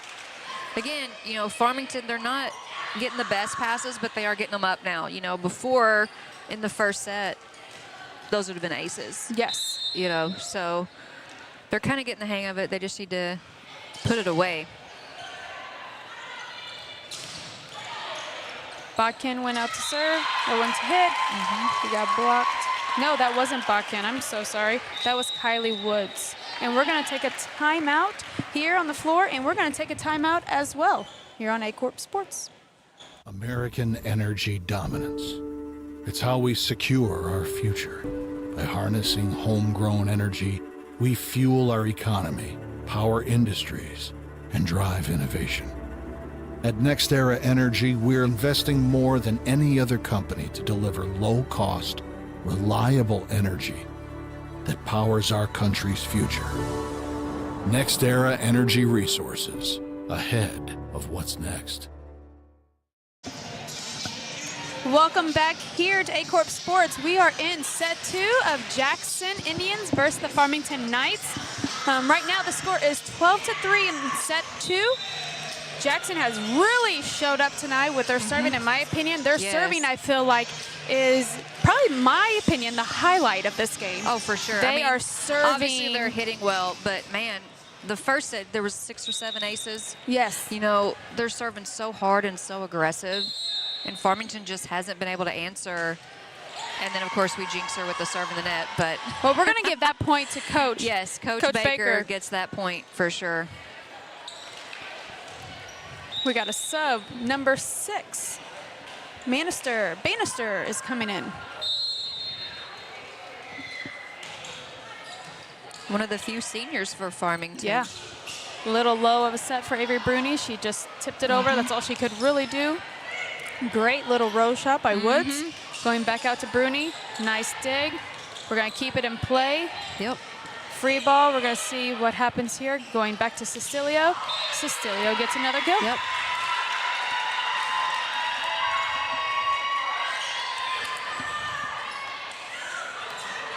Again, you know, Farmington, they're not getting the best passes, but they are getting them up now. You know, before in the first set, those would have been aces. Yes. You know, so they're kind of getting the hang of it. They just need to put it away. Botkin went out to serve, or went to hit. He got blocked. No, that wasn't Botkin. I'm so sorry. That was Kylie Woods. And we're going to take a timeout here on the floor, and we're going to take a timeout as well here on Aycorp Sports. American energy dominance. It's how we secure our future. By harnessing homegrown energy, we fuel our economy, power industries, and drive innovation. At NextEra Energy, we're investing more than any other company to deliver low-cost, reliable energy that powers our country's future. NextEra Energy Resources, ahead of what's next. Welcome back here to Aycorp Sports. We are in set 2 of Jackson Indians versus the Farmington Knights. Right now the score is 12-3 in set 2. Jackson has really showed up tonight with their serving, in my opinion. Their serving, I feel like, is probably, my opinion, the highlight of this game. Oh, for sure. They are serving. Obviously, they're hitting well, but, man, the first set, there was 6 or 7 aces. Yes. You know, they're serving so hard and so aggressive, and Farmington just hasn't been able to answer. And then, of course, we jinx her with the serve in the net. But well, we're going to give that point to Coach. Yes, Coach Baker gets that point for sure. We got a sub, number 6. Bannister is coming in. One of the few seniors for Farmington. Yeah. A little low of a set for Avery Bruni. She just tipped it over. That's all she could really do. Great little row shot by Woods. Going back out to Bruni. Nice dig. We're going to keep it in play. Yep. Free ball. We're going to see what happens here. Going back to Cecilio. Cecilio gets another kill. Yep.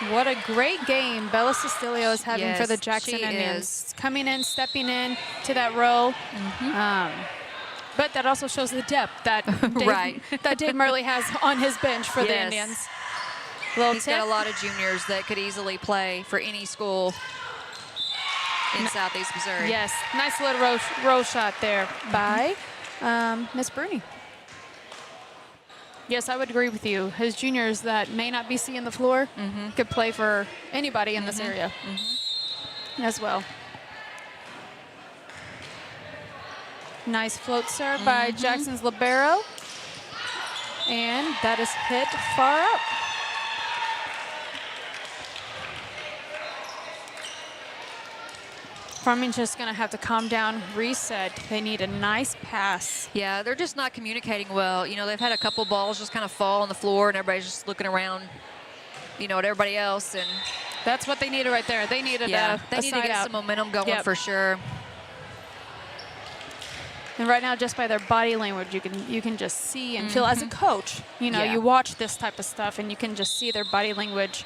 What a great game Bella Cecilio is having for the Jackson she Indians. is. Coming in, stepping in to that row. But that also shows the depth that Dave Murley has on his bench for the Indians. He's got a lot of juniors that could easily play for any school in Southeast Missouri. Yes, nice little row shot there by Miss Bruni. Yes, I would agree with you. His juniors that may not be seeing the floor could play for anybody in this area as well. Nice float serve by Jackson's libero. And that is hit far up. Farmington's just going to have to calm down, reset. They need a nice pass. Yeah, they're just not communicating well. You know, they've had a couple balls just kind of fall on the floor, and everybody's just looking around, you know, at everybody else. And that's what they needed right there. They needed they need to get some momentum going for sure. And right now, just by their body language, you can just see and feel as a coach. You know, you watch this type of stuff, and you can just see their body language.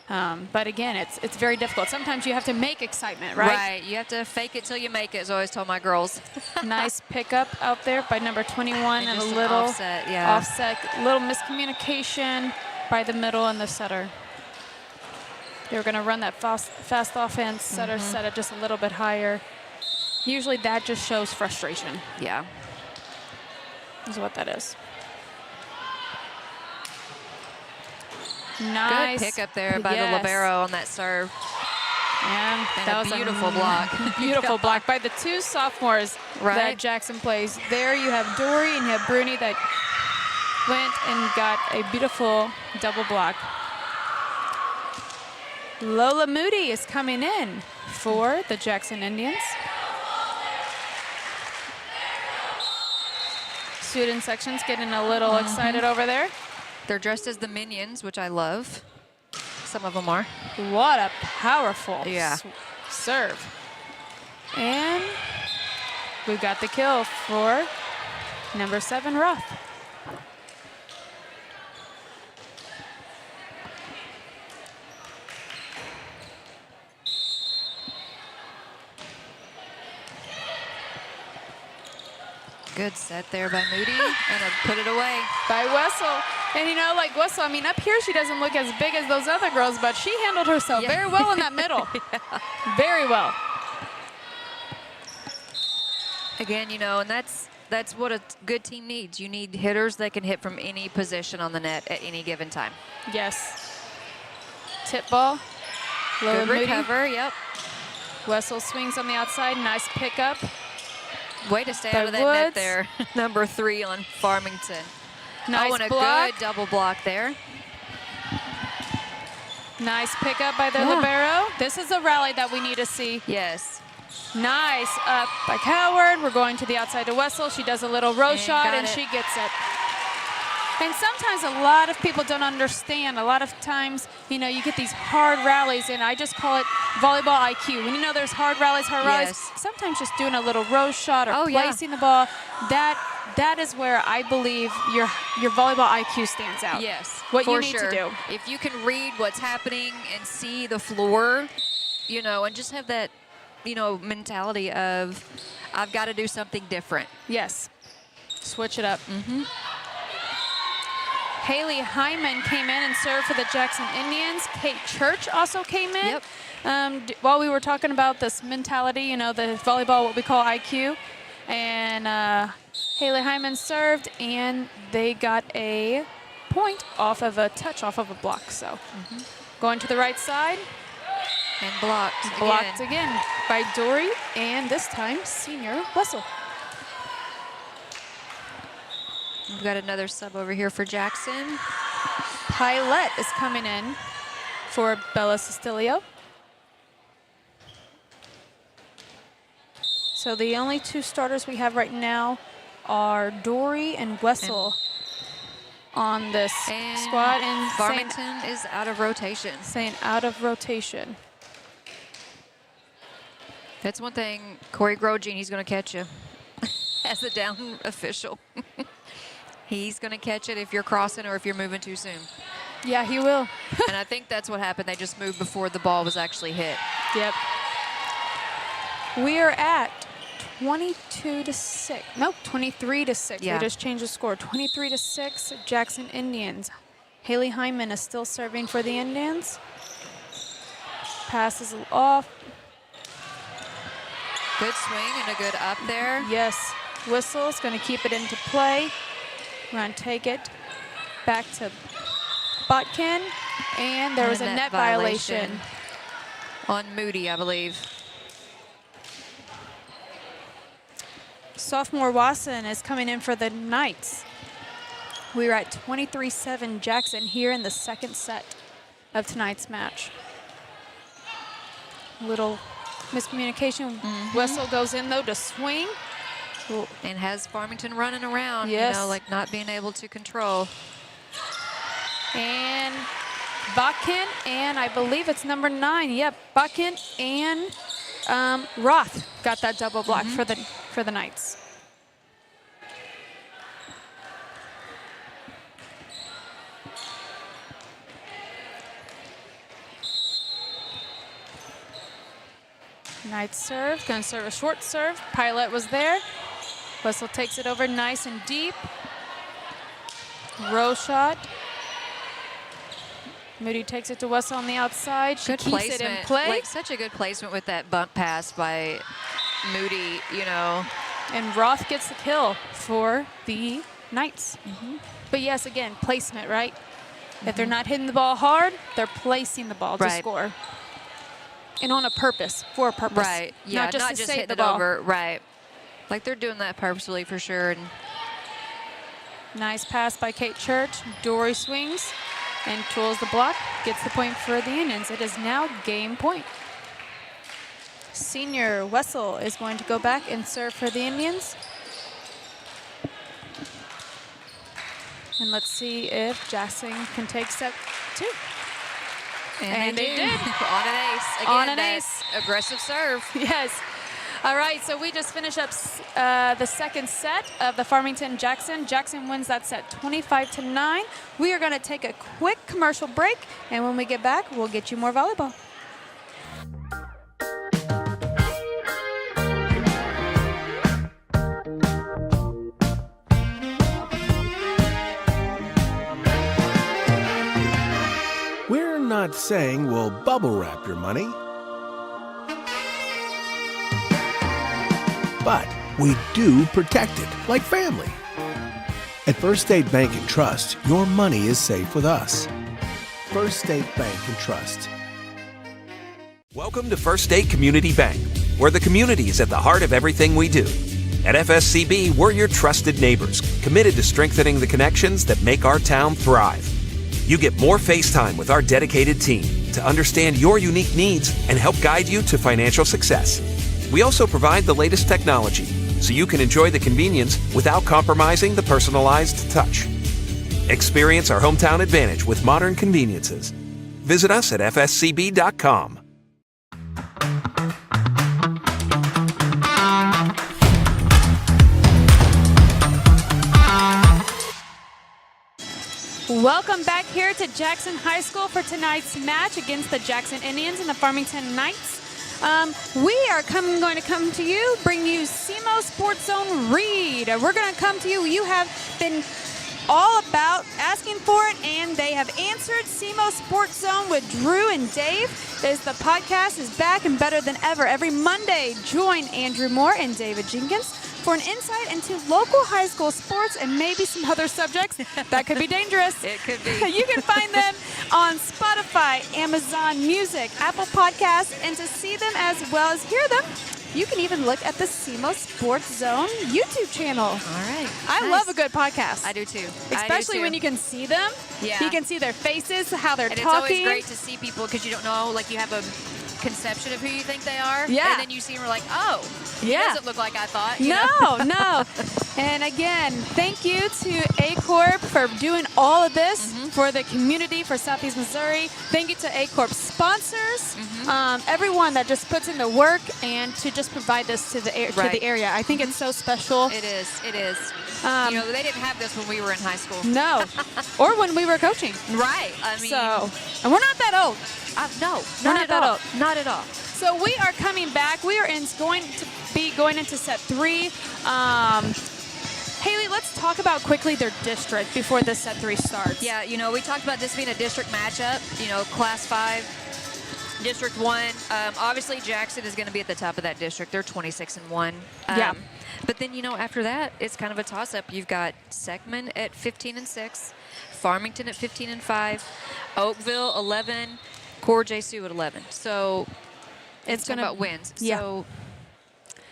But again, it's very difficult. Sometimes you have to make excitement, right? Right. You have to fake it till you make it, as I always told my girls. Nice pickup out there by number 21 and a little offset, little miscommunication by the middle and the setter. They're going to run that fast offense. Setter set it just a little bit higher. Usually that just shows frustration. Yeah. Is what that is. Nice. Good pickup there by the libero on that serve. And that was a beautiful block. Beautiful block by the two sophomores that Jackson plays. There you have Dory and you have Bruni that went and got a beautiful double block. Lola Moody is coming in for the Jackson Indians. Student section's getting a little excited over there. They're dressed as the Minions, which I love. Some of them are. What a powerful serve. And we've got the kill for number 7, Ruff. Good set there by Moody, and put it away. By Wessel. And you know, like Wessel, I mean, up here she doesn't look as big as those other girls, but she handled herself very well in that middle. Very well. Again, you know, and that's what a good team needs. You need hitters that can hit from any position on the net at any given time. Yes. Tip ball. Good recover, yep. Wessel swings on the outside, nice pickup. Way to stay out of that net there. Number 3 on Farmington. Nice and a block. good double block there. Nice pickup by their libero. This is a rally that we need to see. Yes. Nice up by Coward. We're going to the outside to Wessel. She does a little row shot and she gets it. And sometimes a lot of people don't understand. A lot of times, you know, you get these hard rallies, and I just call it volleyball IQ. When you know there's hard rallies, sometimes just doing a little row shot or placing the ball, that is where I believe your volleyball IQ stands out. Yes, what you need to do. If you can read what's happening and see the floor, you know, and just have that, you know, mentality of, I've got to do something different. Yes, switch it up. Haley Hyman came in and served for the Jackson Indians. Kate Church also came in. Yep. While we were talking about this mentality, you know, the volleyball, what we call IQ. And Haley Hyman served, and they got a point off of a touch off of a block. So going to the right side. And blocked again by Dory, and this time senior Wessel. We've got another sub over here for Jackson. Pilette is coming in for Bella Sestilio. So the only 2 starters we have right now are Dory and Wessel on this squad. And Farmington is out of rotation. Saying out of rotation. That's one thing, Corey Grosjean, he's going to catch you as a down official. He's going to catch it if you're crossing or if you're moving too soon. Yeah, he will. And I think that's what happened. They just moved before the ball was actually hit. Yep. We are at 22-6. Nope, 23-6. Yeah. We just changed the score. 23-6, Jackson Indians. Haley Hyman is still serving for the Indians. Passes off. Good swing and a good up there. Yes. Whistle is going to keep it into play. We're going to take it. back to Botkin, and there was a net violation on Moody, I believe. Sophomore Wasson is coming in for the Knights. We are at 23-7 Jackson here in the second set of tonight's match. Little miscommunication. Whistle goes in, though, to swing. And has Farmington running around, yes. you know, like not being able to control. And Botkin, and I believe it's number 9. Yep, Botkin and Roth got that double block for the Knights. Knights serve, gonna serve a short serve. Pilot was there. Whistle takes it over nice and deep. Row shot. Moody takes it to Wessel on the outside. She Good keeps placement. it in play. Like such a good placement with that bump pass by Moody, you know. And Roth gets the kill for the Knights. But yes, again, placement, right? If they're not hitting the ball hard, they're placing the ball to score. And on a purpose, for a purpose. Right, yeah, not just to save hitting the it ball. over, right. Like they're doing that purposely for sure. And nice pass by Kate Church. Dory swings and tools the block, gets the point for the Indians. It is now game point. Senior Wessel is going to go back and serve for the Indians. And let's see if Jackson can take step 2. And they did. On an ace. Again, On an that ace. Aggressive serve. Yes. All right, so we just finished up the second set of the Farmington-Jackson. Jackson wins that set 25-9. We are going to take a quick commercial break, and when we get back, we'll get you more volleyball. We're not saying we'll bubble wrap your money, but we do protect it like family. At First State Bank and Trust, your money is safe with us. First State Bank and Trust. Welcome to First State Community Bank, where the community is at the heart of everything we do. At FSCB, we're your trusted neighbors, committed to strengthening the connections that make our town thrive. You get more face time with our dedicated team to understand your unique needs and help guide you to financial success. We also provide the latest technology so you can enjoy the convenience without compromising the personalized touch. Experience our hometown advantage with modern conveniences. Visit us at fscb.com. Welcome back here to Jackson High School for tonight's match against the Jackson Indians and the Farmington Knights. We are going to come to you, bring you SEMO Sports Zone Read. We're going to come to you. You have been all about asking for it, and they have answered. SEMO Sports Zone with Drew and Dave. The podcast is back and better than ever. Every Monday, join Andrew Moore and David Jenkins for an insight into local high school sports and maybe some other subjects that could be dangerous. It could be. You can find them on Spotify, Amazon Music, Apple Podcasts, and to see them as well as hear them, you can even look at the SEMO Sports Zone YouTube channel. All right. I love a good podcast. I do too. Especially when you can see them. Yeah. You can see their faces, how they're and talking. It's always great to see people because you don't know, like you have a conception of who you think they are. Yeah. And then you see them, we're like, oh, he Yeah. doesn't look like I thought. You know? No. And again, thank you to Aycorp for doing all of this for the community for Southeast Missouri. Thank you to Aycorp sponsors, everyone that just puts in the work and to just provide this to the area. I think it's so special. It is. It is. You know, they didn't have this when we were in high school. No. Or when we were coaching. Right. I mean. So, and we're not that old. No, We're not not that old. Not at all. So we are coming back. We are going into set 3. Haley, let's talk about quickly their district before this set 3 starts. Yeah, you know, we talked about this being a district matchup, you know, Class 5, District 1. Obviously, Jackson is going to be at the top of that district. They're 26-1. Yeah. But then, you know, after that, it's kind of a toss-up. You've got Seckman at 15-6, Farmington at 15-5, Oakville 11, Core J. at 11. So it's going about wins. Yeah.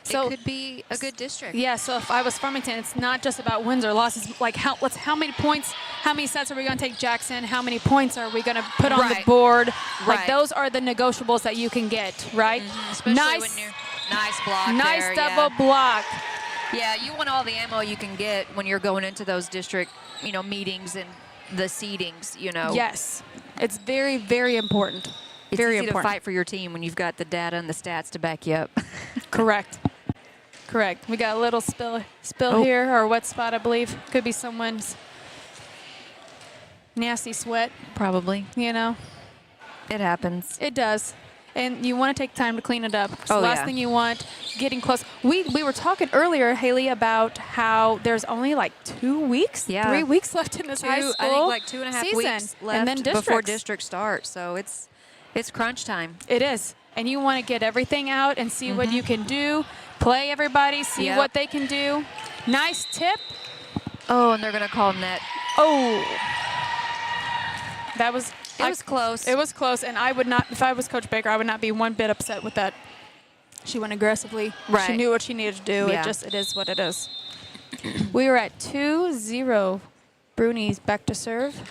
So it could be a good district. Yeah, so if I was Farmington, it's not just about wins or losses. Like, how many points, how many sets are we going to take Jackson? How many points are we going to put on the board? Like, those are the negotiables that you can get, right? Especially when you're nice block Nice there, double block. Yeah, you want all the ammo you can get when you're going into those district, meetings and the seedings, Yes. It's very, very important. It's very easy important. to fight for your team when you've got the data and the stats to back you up. Correct. We got a little spill here, or wet spot, I believe. Could be someone's nasty sweat. Probably. It happens. It does. And you want to take time to clean it up. Oh, last thing you want, getting close. We were talking earlier, Haley, about how there's only like 2 weeks, 3 weeks left in this high school I think like 2.5 season. weeks left and then before district starts. So it's crunch time. It is. And you want to get everything out and see what you can do, play everybody, see what they can do. Nice tip. Oh, and they're going to call net. Oh. It was close. It was close, and I would not, if I was Coach Baker, I would not be one bit upset with that. She went aggressively. Right. She knew what she needed to do. Yeah. It is what it is. We are at 2-0. Bruni's back to serve.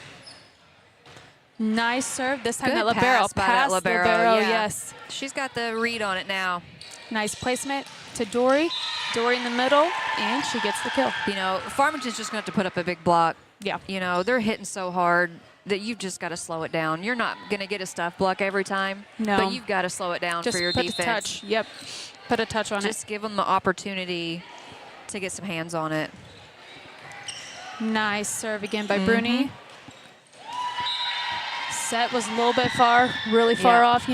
Nice serve. This time Good that libero. pass by that libero, yeah. Yes. She's got the read on it now. Nice placement to Dory. Dory in the middle, and she gets the kill. Farmington's just going to have to put up a big block. Yeah. They're hitting so hard that you've just got to slow it down. You're not going to get a stuff block every time. No. But you've got to slow it down Just for your put defense. a touch. Yep. Put a touch on it. Just give them the opportunity to get some hands on it. Nice serve again by Bruni. Set was a little bit far, really far off.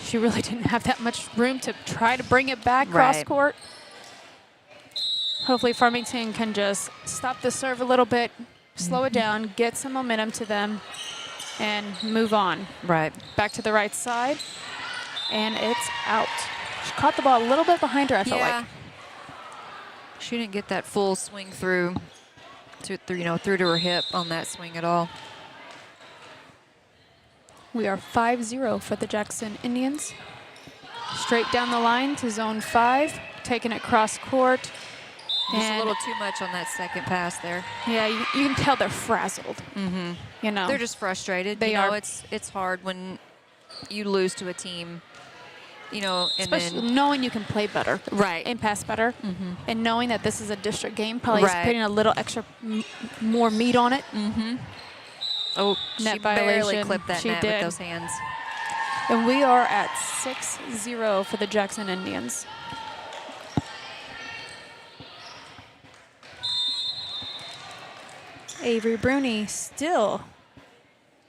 She really didn't have that much room to try to bring it back cross court. Hopefully Farmington can just stop the serve a little bit, slow it down, get some momentum to them, and move on. Right. Back to the right side, and it's out. She caught the ball a little bit behind her, I felt like. She didn't get that full swing through to her hip on that swing at all. We are 5-0 for the Jackson Indians. Straight down the line to zone 5, taking it cross court. Just a little too much on that second pass there. Yeah, you can tell they're frazzled. They're just frustrated. They are. It's hard when you lose to a team, and especially knowing you can play better. Right. And pass better. And knowing that this is a district game, probably putting a little extra more meat on it. Oh, net she violation. barely clipped that net with those hands. And we are at 6-0 for the Jackson Indians. Avery Bruni still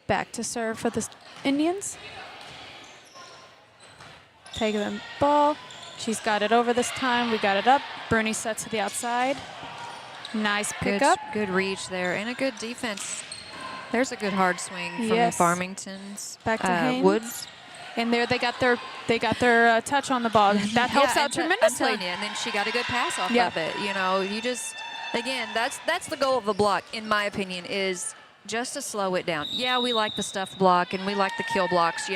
back to serve for the Indians. Taking the ball. She's got it over this time. We got it up. Bruni sets to the outside. Nice pickup. Good reach there and a good defense. There's a good hard swing from the Farmington's back to Haynes. Woods. And there they got their touch on the ball. That helps out tremendously. I'm telling you, and then she got a good pass off of it. You just, again, that's the goal of a block, in my opinion, is just to slow it down. Yeah, we like the stuff block and we like the kill blocks,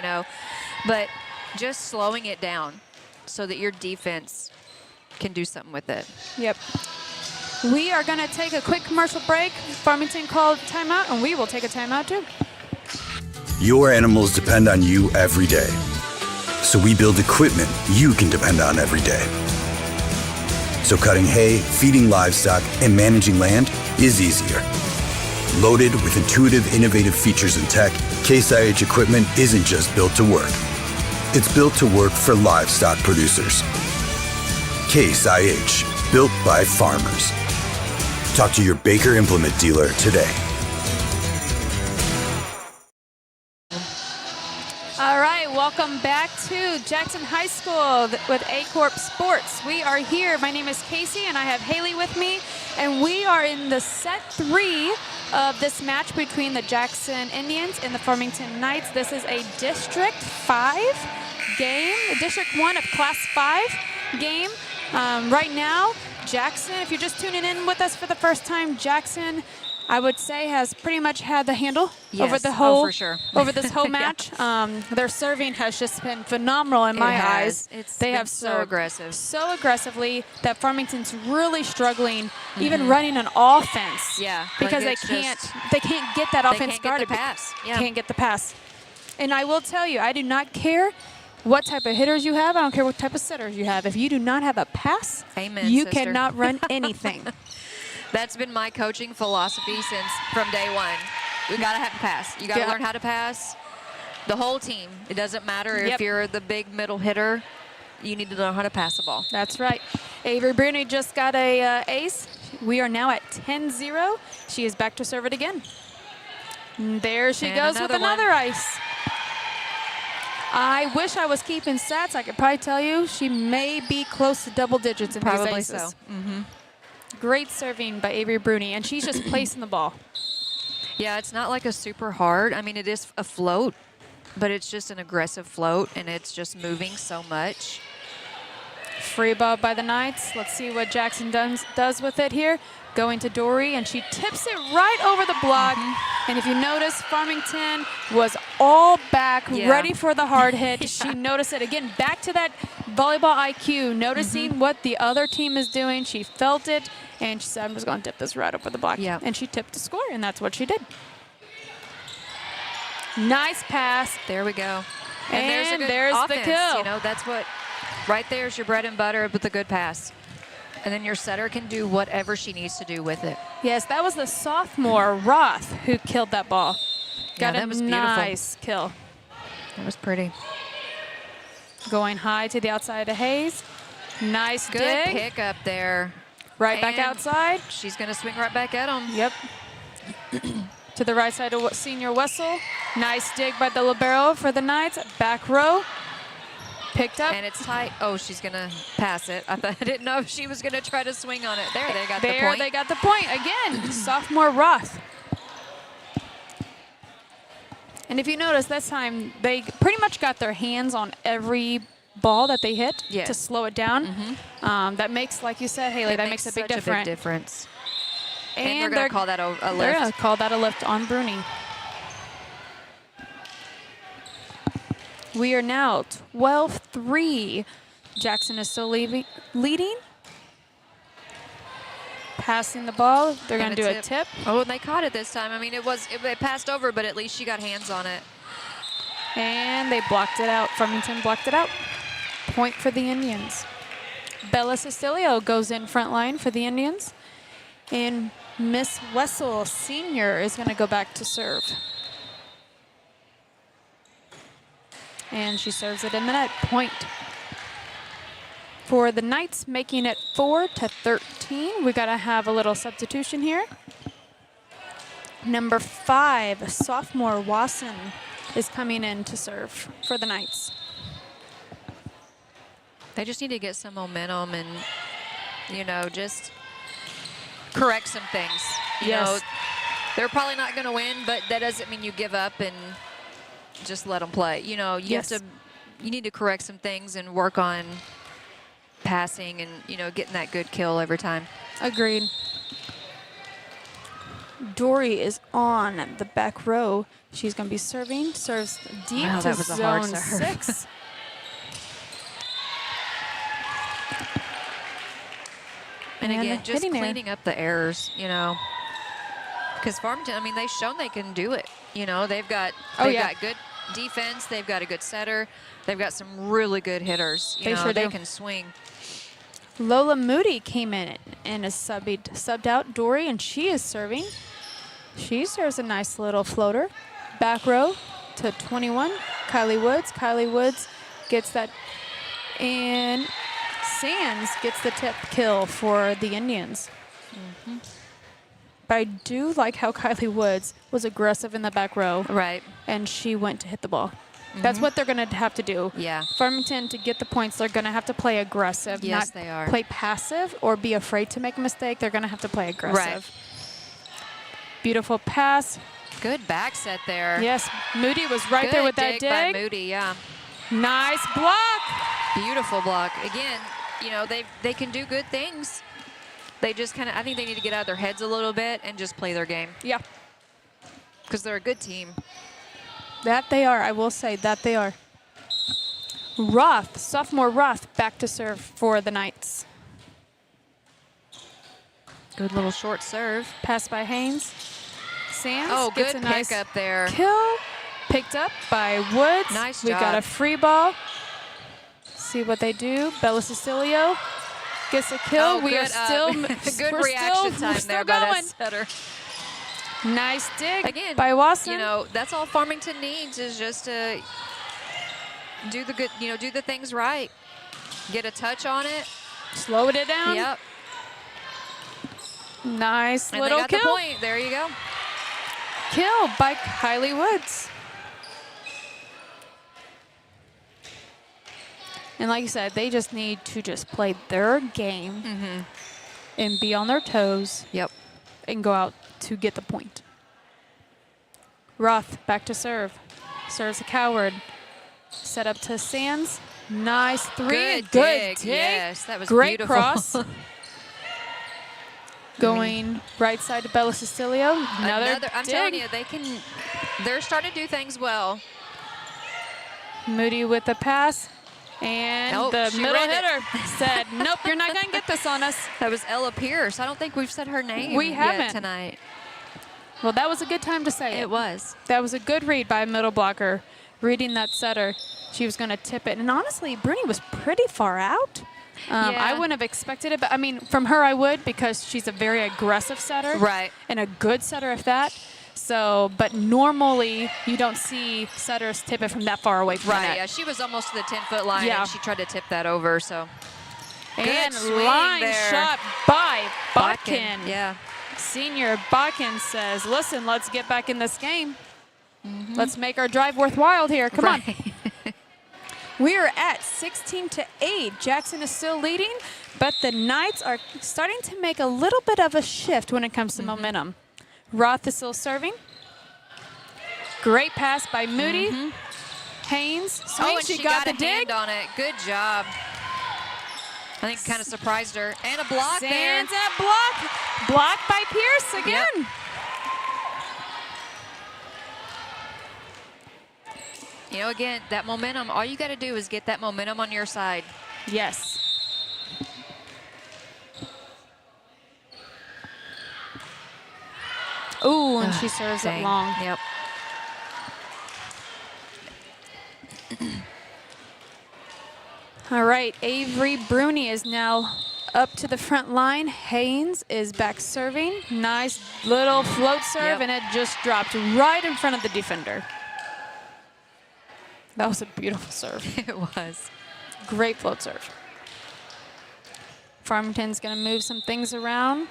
but just slowing it down so that your defense can do something with it. Yep. We are going to take a quick commercial break. Farmington called timeout, and we will take a timeout too. Your animals depend on you every day. So we build equipment you can depend on every day. So cutting hay, feeding livestock, and managing land is easier. Loaded with intuitive, innovative features and tech, Case IH equipment isn't just built to work. It's built to work for livestock producers. Case IH, built by farmers. Talk to your Baker Implement dealer today. All right, welcome back to Jackson High School with Aycorp Sports. We are here. My name is Casey, and I have Haley with me, and we are in the set 3 of this match between the Jackson Indians and the Farmington Knights. This is a District 5 game, District 1 of Class 5 game. Right now, Jackson, if you're just tuning in with us for the first time, Jackson I would say has pretty much had the handle Yes. over the whole for sure. over this whole match. Their serving has just been phenomenal in my eyes. They have so aggressive. so aggressively that Farmington's really struggling, even running an offense. Yeah, because like they can't get that offense can't started. get the pass. Yeah. Can't get the pass. And I will tell you, I do not care what type of hitters you have. I don't care what type of setters you have. If you do not have a pass, Amen, you sister. cannot run anything. That's been my coaching philosophy from day one. We got to have a pass. You got to learn how to pass. The whole team. It doesn't matter if you're the big middle hitter. You need to know how to pass the ball. That's right. Avery Bruni just got a ace. We are now at 10-0. She is back to serve it again. And there she goes with another ice. I wish I was keeping stats. I could probably tell you she may be close to double digits in these aces. So. Great serving by Avery Bruni, and she's just placing the ball. Yeah, it's not like a super hard. I mean, it is a float, but it's just an aggressive float, and it's just moving so much. Free ball by the Knights. Let's see what Jackson does with it here. Going to Dory, and she tips it right over the block. And if you notice, Farmington was all back, ready for the hard hit. She noticed it again. Back to that volleyball IQ, noticing what the other team is doing. She felt it, and she said, I'm just going to tip this right over the block. Yeah. And she tipped the score, and that's what she did. Nice pass. There we go. And there's a good there's offense. the kill. You know, that's what, right there's your bread and butter with a good pass. And then your setter can do whatever she needs to do with it. Yes, that was the sophomore, Roth, who killed that ball. Yeah, Got that a was beautiful. nice kill. That was pretty. Going high to the outside of Hayes. Nice Good dig. pick up there. Right back And outside. She's going to swing right back at him. Yep. To the right side of Senior Wessel. Nice dig by the libero for the Knights. Back row. Picked up. And it's tight. Oh, she's going to pass it. I didn't know if she was going to try to swing on it. There, they got the point. There, they got the point again. Sophomore Roth. And if you notice, this time they pretty much got their hands on every ball that they hit to slow it down. That makes, like you said, Haley, that makes a big difference. And they're going to call that a lift. They're going to call that a lift on Bruni. We are now 12-3. Jackson is still leading. Passing the ball. They're going to do a tip. Oh, and they caught it this time. I mean, it passed over, but at least she got hands on it. And they blocked it out. Farmington blocked it out. Point for the Indians. Bella Cecilio goes in front line for the Indians. And Miss Wessel Sr. is going to go back to serve. And she serves it in the net. Point for the Knights, making it 4-13. We got to have a little substitution here. Number 5, sophomore Wasson, is coming in to serve for the Knights. They just need to get some momentum and, you know, just correct some things. You know, they're probably not going to win, but that doesn't mean you give up and just let them play. You know, you need to correct some things and work on passing and, you know, getting that good kill every time. Agreed. Dory is on the back row. She's going to be serving. Serves deep to that was a hard zone serve. 6. And again, just cleaning up the errors, you know. Because Farmington, I mean, they've shown they can do it. You know, they've got good defense. They've got a good setter. They've got some really good hitters. You know, they can swing. Lola Moody came in and is subbed out Dory, and she is serving. She serves a nice little floater. Back row to 21, Kylie Woods. Kylie Woods gets that, and Sands gets the tip kill for the Indians. But I do like how Kylie Woods was aggressive in the back row. Right. And she went to hit the ball. That's what they're going to have to do. Yeah. Farmington, to get the points, they're going to have to play aggressive. Yes, not they are. play passive or be afraid to make a mistake. They're going to have to play aggressive. Right. Beautiful pass. Good back set there. Yes, Moody was right there with that dig. By Moody, yeah. Nice block. Beautiful block. Again, you know, they can do good things. They just kind of, I think they need to get out of their heads a little bit and just play their game. Yeah. Because they're a good team. That they are. I will say that they are. Roth, sophomore Roth, back to serve for the Knights. Good little short serve. Pass by Haynes. Sands Oh, gets good a nice pick up there. Kill. Picked up by Woods. Nice We job. got a free ball. See what they do. Bella Cecilio gets a kill. Oh, we good, are still good we're reaction still, time there by that setter. Nice dig Again, by Wasson. You know, that's all Farmington needs is just to do the good, do the things right. Get a touch on it. Slowed it down. Yep. Nice And little they got kill. the point. There you go. Kill by Kylie Woods. And like you said, they just need to just play their game and be on their toes. Yep. And go out to get the point. Roth back to serve. Serves a Coward. Set up to Sands. Nice three. Good dig. Yes, that was Great beautiful. cross. Going right side to Bella Cecilio. Another I'm dig. telling you, they're starting to do things well. Moody with the pass. And Nope, the she middle read it. hitter said, nope, you're not going to get this on us. That was Ella Pierce. I don't think we've said her name We haven't yet tonight. Well, that was a good time to say it. It was. That was a good read by a middle blocker, reading that setter. She was going to tip it. And honestly, Bruni was pretty far out. I wouldn't have expected it, but I mean, from her I would, because she's a very aggressive setter. Right. And a good setter at that. So, but normally you don't see setters tip it from that far away from the Right, net. yeah, she was almost to the 10-foot line, Yeah. and she tried to tip that over, so. And Good swing line there. shot by Botkin. Yeah. Senior Botkin says, listen, let's get back in this game. Let's make our drive worthwhile here. Come on. We are at 16-8. Jackson is still leading, but the Knights are starting to make a little bit of a shift when it comes to momentum. Roth is still serving. Great pass by Moody. Haynes swings. Oh, and she she got the a dig. hand on it. Good job. I think kind of surprised her. And a block there. Sands at block. Blocked by Pierce again. Yep. You know, again, that momentum, all you got to do is get that momentum on your side. Yes. Ooh, and she serves it Dang. long. Yep. All right, Avery Bruni is now up to the front line. Haynes is back serving. Nice little float serve, and it just dropped right in front of the defender. That was a beautiful serve. It was. Great float serve. Farmington's going to move some things around.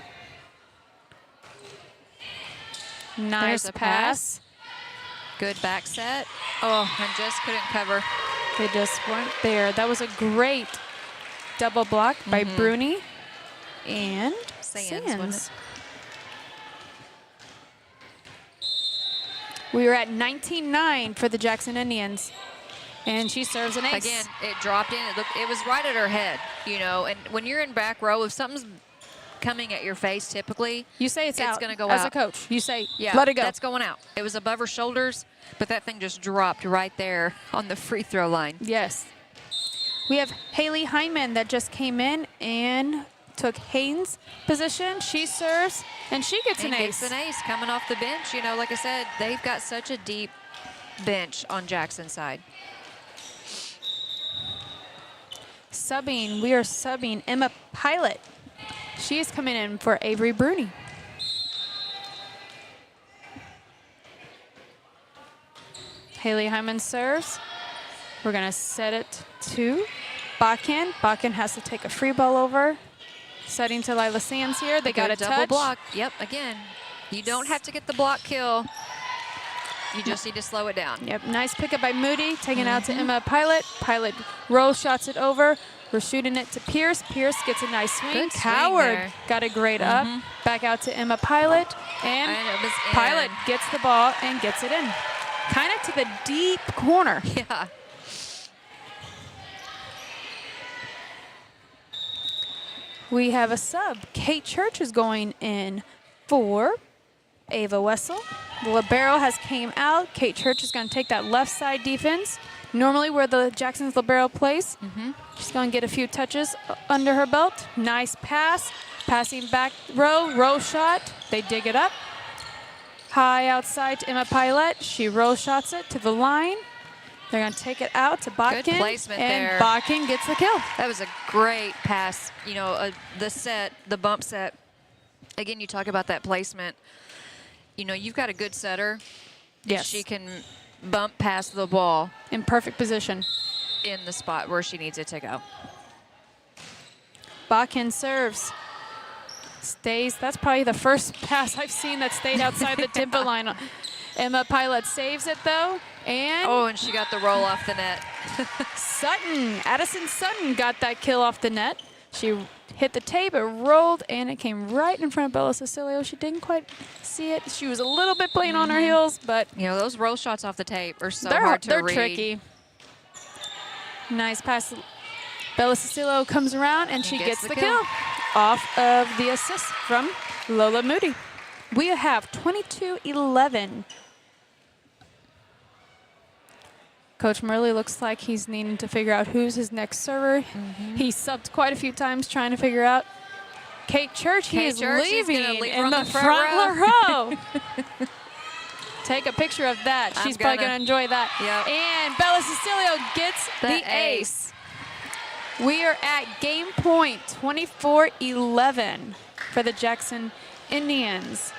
Nice There's a pass. Good back set. Oh, and just couldn't cover. They just weren't there. That was a great double block by Bruni and Sands. We are at 19-9 for the Jackson Indians. And she serves an ace. Again, it dropped in. It was right at her head, you know. And when you're in back row, if something's coming at your face, typically, you say it's out. going to go as out. a coach. You say, yeah, let it go. That's going out. It was above her shoulders, but that thing just dropped right there on the free throw line. Yes. We have Haley Hyman that just came in and took Haynes' position. She serves, and she gets an ace. Gets an ace coming off the bench. You know, like I said, they've got such a deep bench on Jackson's side. Subbing, we are subbing Emma Pilot. She is coming in for Avery Bruni. Haley Hyman serves. We're going to set it to Bakken. Bakken has to take a free ball over. Setting to Lila Sands here. They got a double touch. block. Yep, again, you don't have to get the block kill. You just need to slow it down. Yep, nice pickup by Moody. Taking it out to Emma Pilot. Pilot roll shots it over. We're shooting it to Pierce. Pierce gets a nice swing. Good swing Coward there. got a great up. Back out to Emma Pilot. And it was in. Pilot gets the ball and gets it in. Kind of to the deep corner. we have a sub. Kate Church is going in for Ava Wessel. The libero has came out. Kate Church is going to take that left side defense, normally where the Jackson's libero plays. She's going to get a few touches under her belt. Nice pass. Passing back row shot. They dig it up. High outside to Emma Pilot. She row shots it to the line. They're going to take it out to Botkin. Good placement and there. Botkin gets the kill. That was a great pass. You know, the bump set. Again, you talk about that placement. You know, you've got a good setter. Yes. She can bump past the ball. In perfect position. In the spot where she needs it to go. Botkin serves. Stays. That's probably the first pass I've seen that stayed outside the tempo line. Emma Pilot saves it, though. And she got the roll off the net. Addison Sutton got that kill off the net. She hit the tape, it rolled, and it came right in front of Bella Cecilio. She didn't quite see it. She was a little bit playing on her heels, but... You know, those roll shots off the tape are so hard to read. They're tricky. Nice pass. Bella Cecilio comes around, and she gets the kill off of the assist from Lola Moody. We have 22-11. Coach Murley looks like he's needing to figure out who's his next server. He subbed quite a few times trying to figure out. Kate Church, he is leaving in the front row. Take a picture of that. She's probably going to enjoy that. Yep. And Bella Cecilio gets the ace. We are at game point, 24-11 for the Jackson Indians.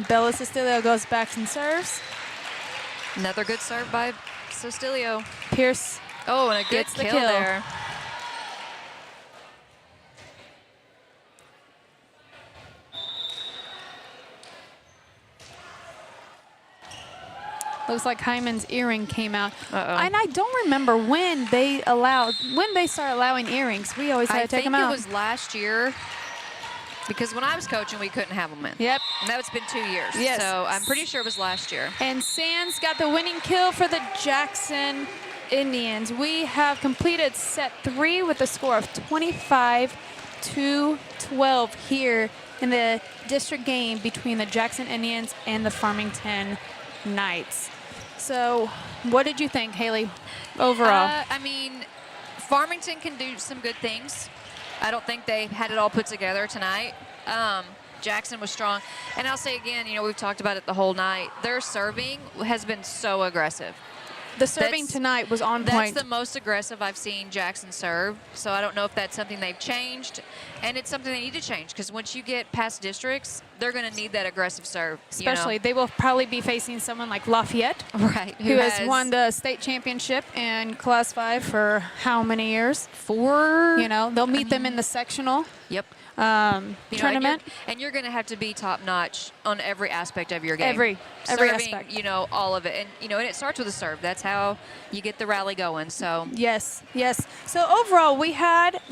Bella Cecilio goes back and serves. Another good serve by Cecilio. Pierce. Oh, and a good kill there. Looks like Hyman's earring came out. And I don't remember when they started allowing earrings. We always had to take them out. I think it was last year. Because when I was coaching, we couldn't have them in. Yep. And that's been 2 years. Yes. So I'm pretty sure it was last year. And Sands got the winning kill for the Jackson Indians. We have completed set 3 with a score of 25-12 here in the district game between the Jackson Indians and the Farmington Knights. So what did you think, Haley, overall? I mean, Farmington can do some good things. I don't think they had it all put together tonight. Jackson was strong. And I'll say again, you know, we've talked about it the whole night. Their serving has been so aggressive. The serving tonight was on point. That's the most aggressive I've seen Jackson serve. So I don't know if that's something they've changed. And it's something they need to change because once you get past districts, they're going to need that aggressive serve. Especially, they will probably be facing someone like Lafayette. Right. Who has won the state championship in Class 5 for how many years? 4. You know, they'll meet them in the sectional. Yep. Tournament. And you're going to have to be top notch on every aspect of your game. Every Serving, aspect. You know, all of it. And, you know, and it starts with a serve. That's how you get the rally going. So Yes. So overall,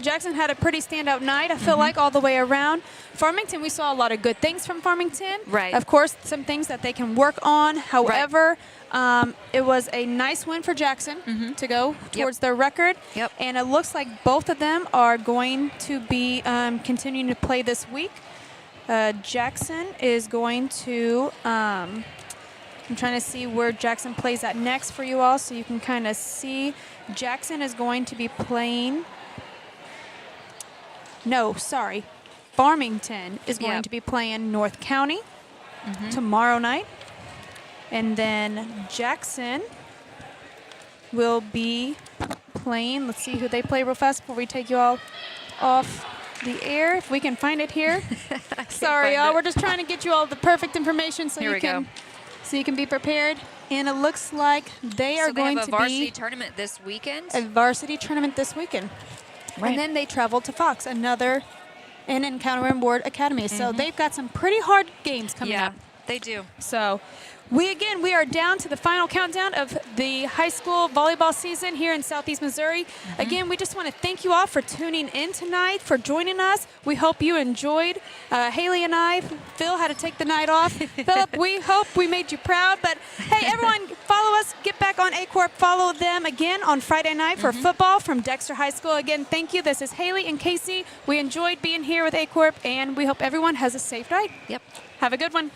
Jackson had a pretty standout night, I feel like, all the way around. Farmington, we saw a lot of good things from Farmington. Right. Of course, some things that they can work on. However, it was a nice win for Jackson to go towards their record. Yep. And it looks like both of them are going to be continuing to play this week. Jackson is going to, I'm trying to see where Jackson plays at next for you all so you can kind of see. Jackson is going to be playing, Farmington is going to be playing North County tomorrow night. And then Jackson will be playing, let's see who they play real fast before we take you all off the air, if we can find it here. Sorry, y'all, we're just trying to get you all the perfect information so you can be prepared. And it looks like they are going to be a varsity tournament this weekend. A varsity tournament this weekend. Right. And then they travel to Fox, an Encounter and Board Academy. So they've got some pretty hard games coming up. They do. So we are down to the final countdown of the high school volleyball season here in Southeast Missouri. Again, we just want to thank you all for tuning in tonight, for joining us. We hope you enjoyed. Haley and I, Phil had to take the night off. Philip, we hope we made you proud. But hey, everyone, follow us. Get back on Aycorp. Follow them again on Friday night for football from Dexter High School. Again, thank you. This is Haley and Casey. We enjoyed being here with Aycorp, and we hope everyone has a safe night. Yep. Have a good one.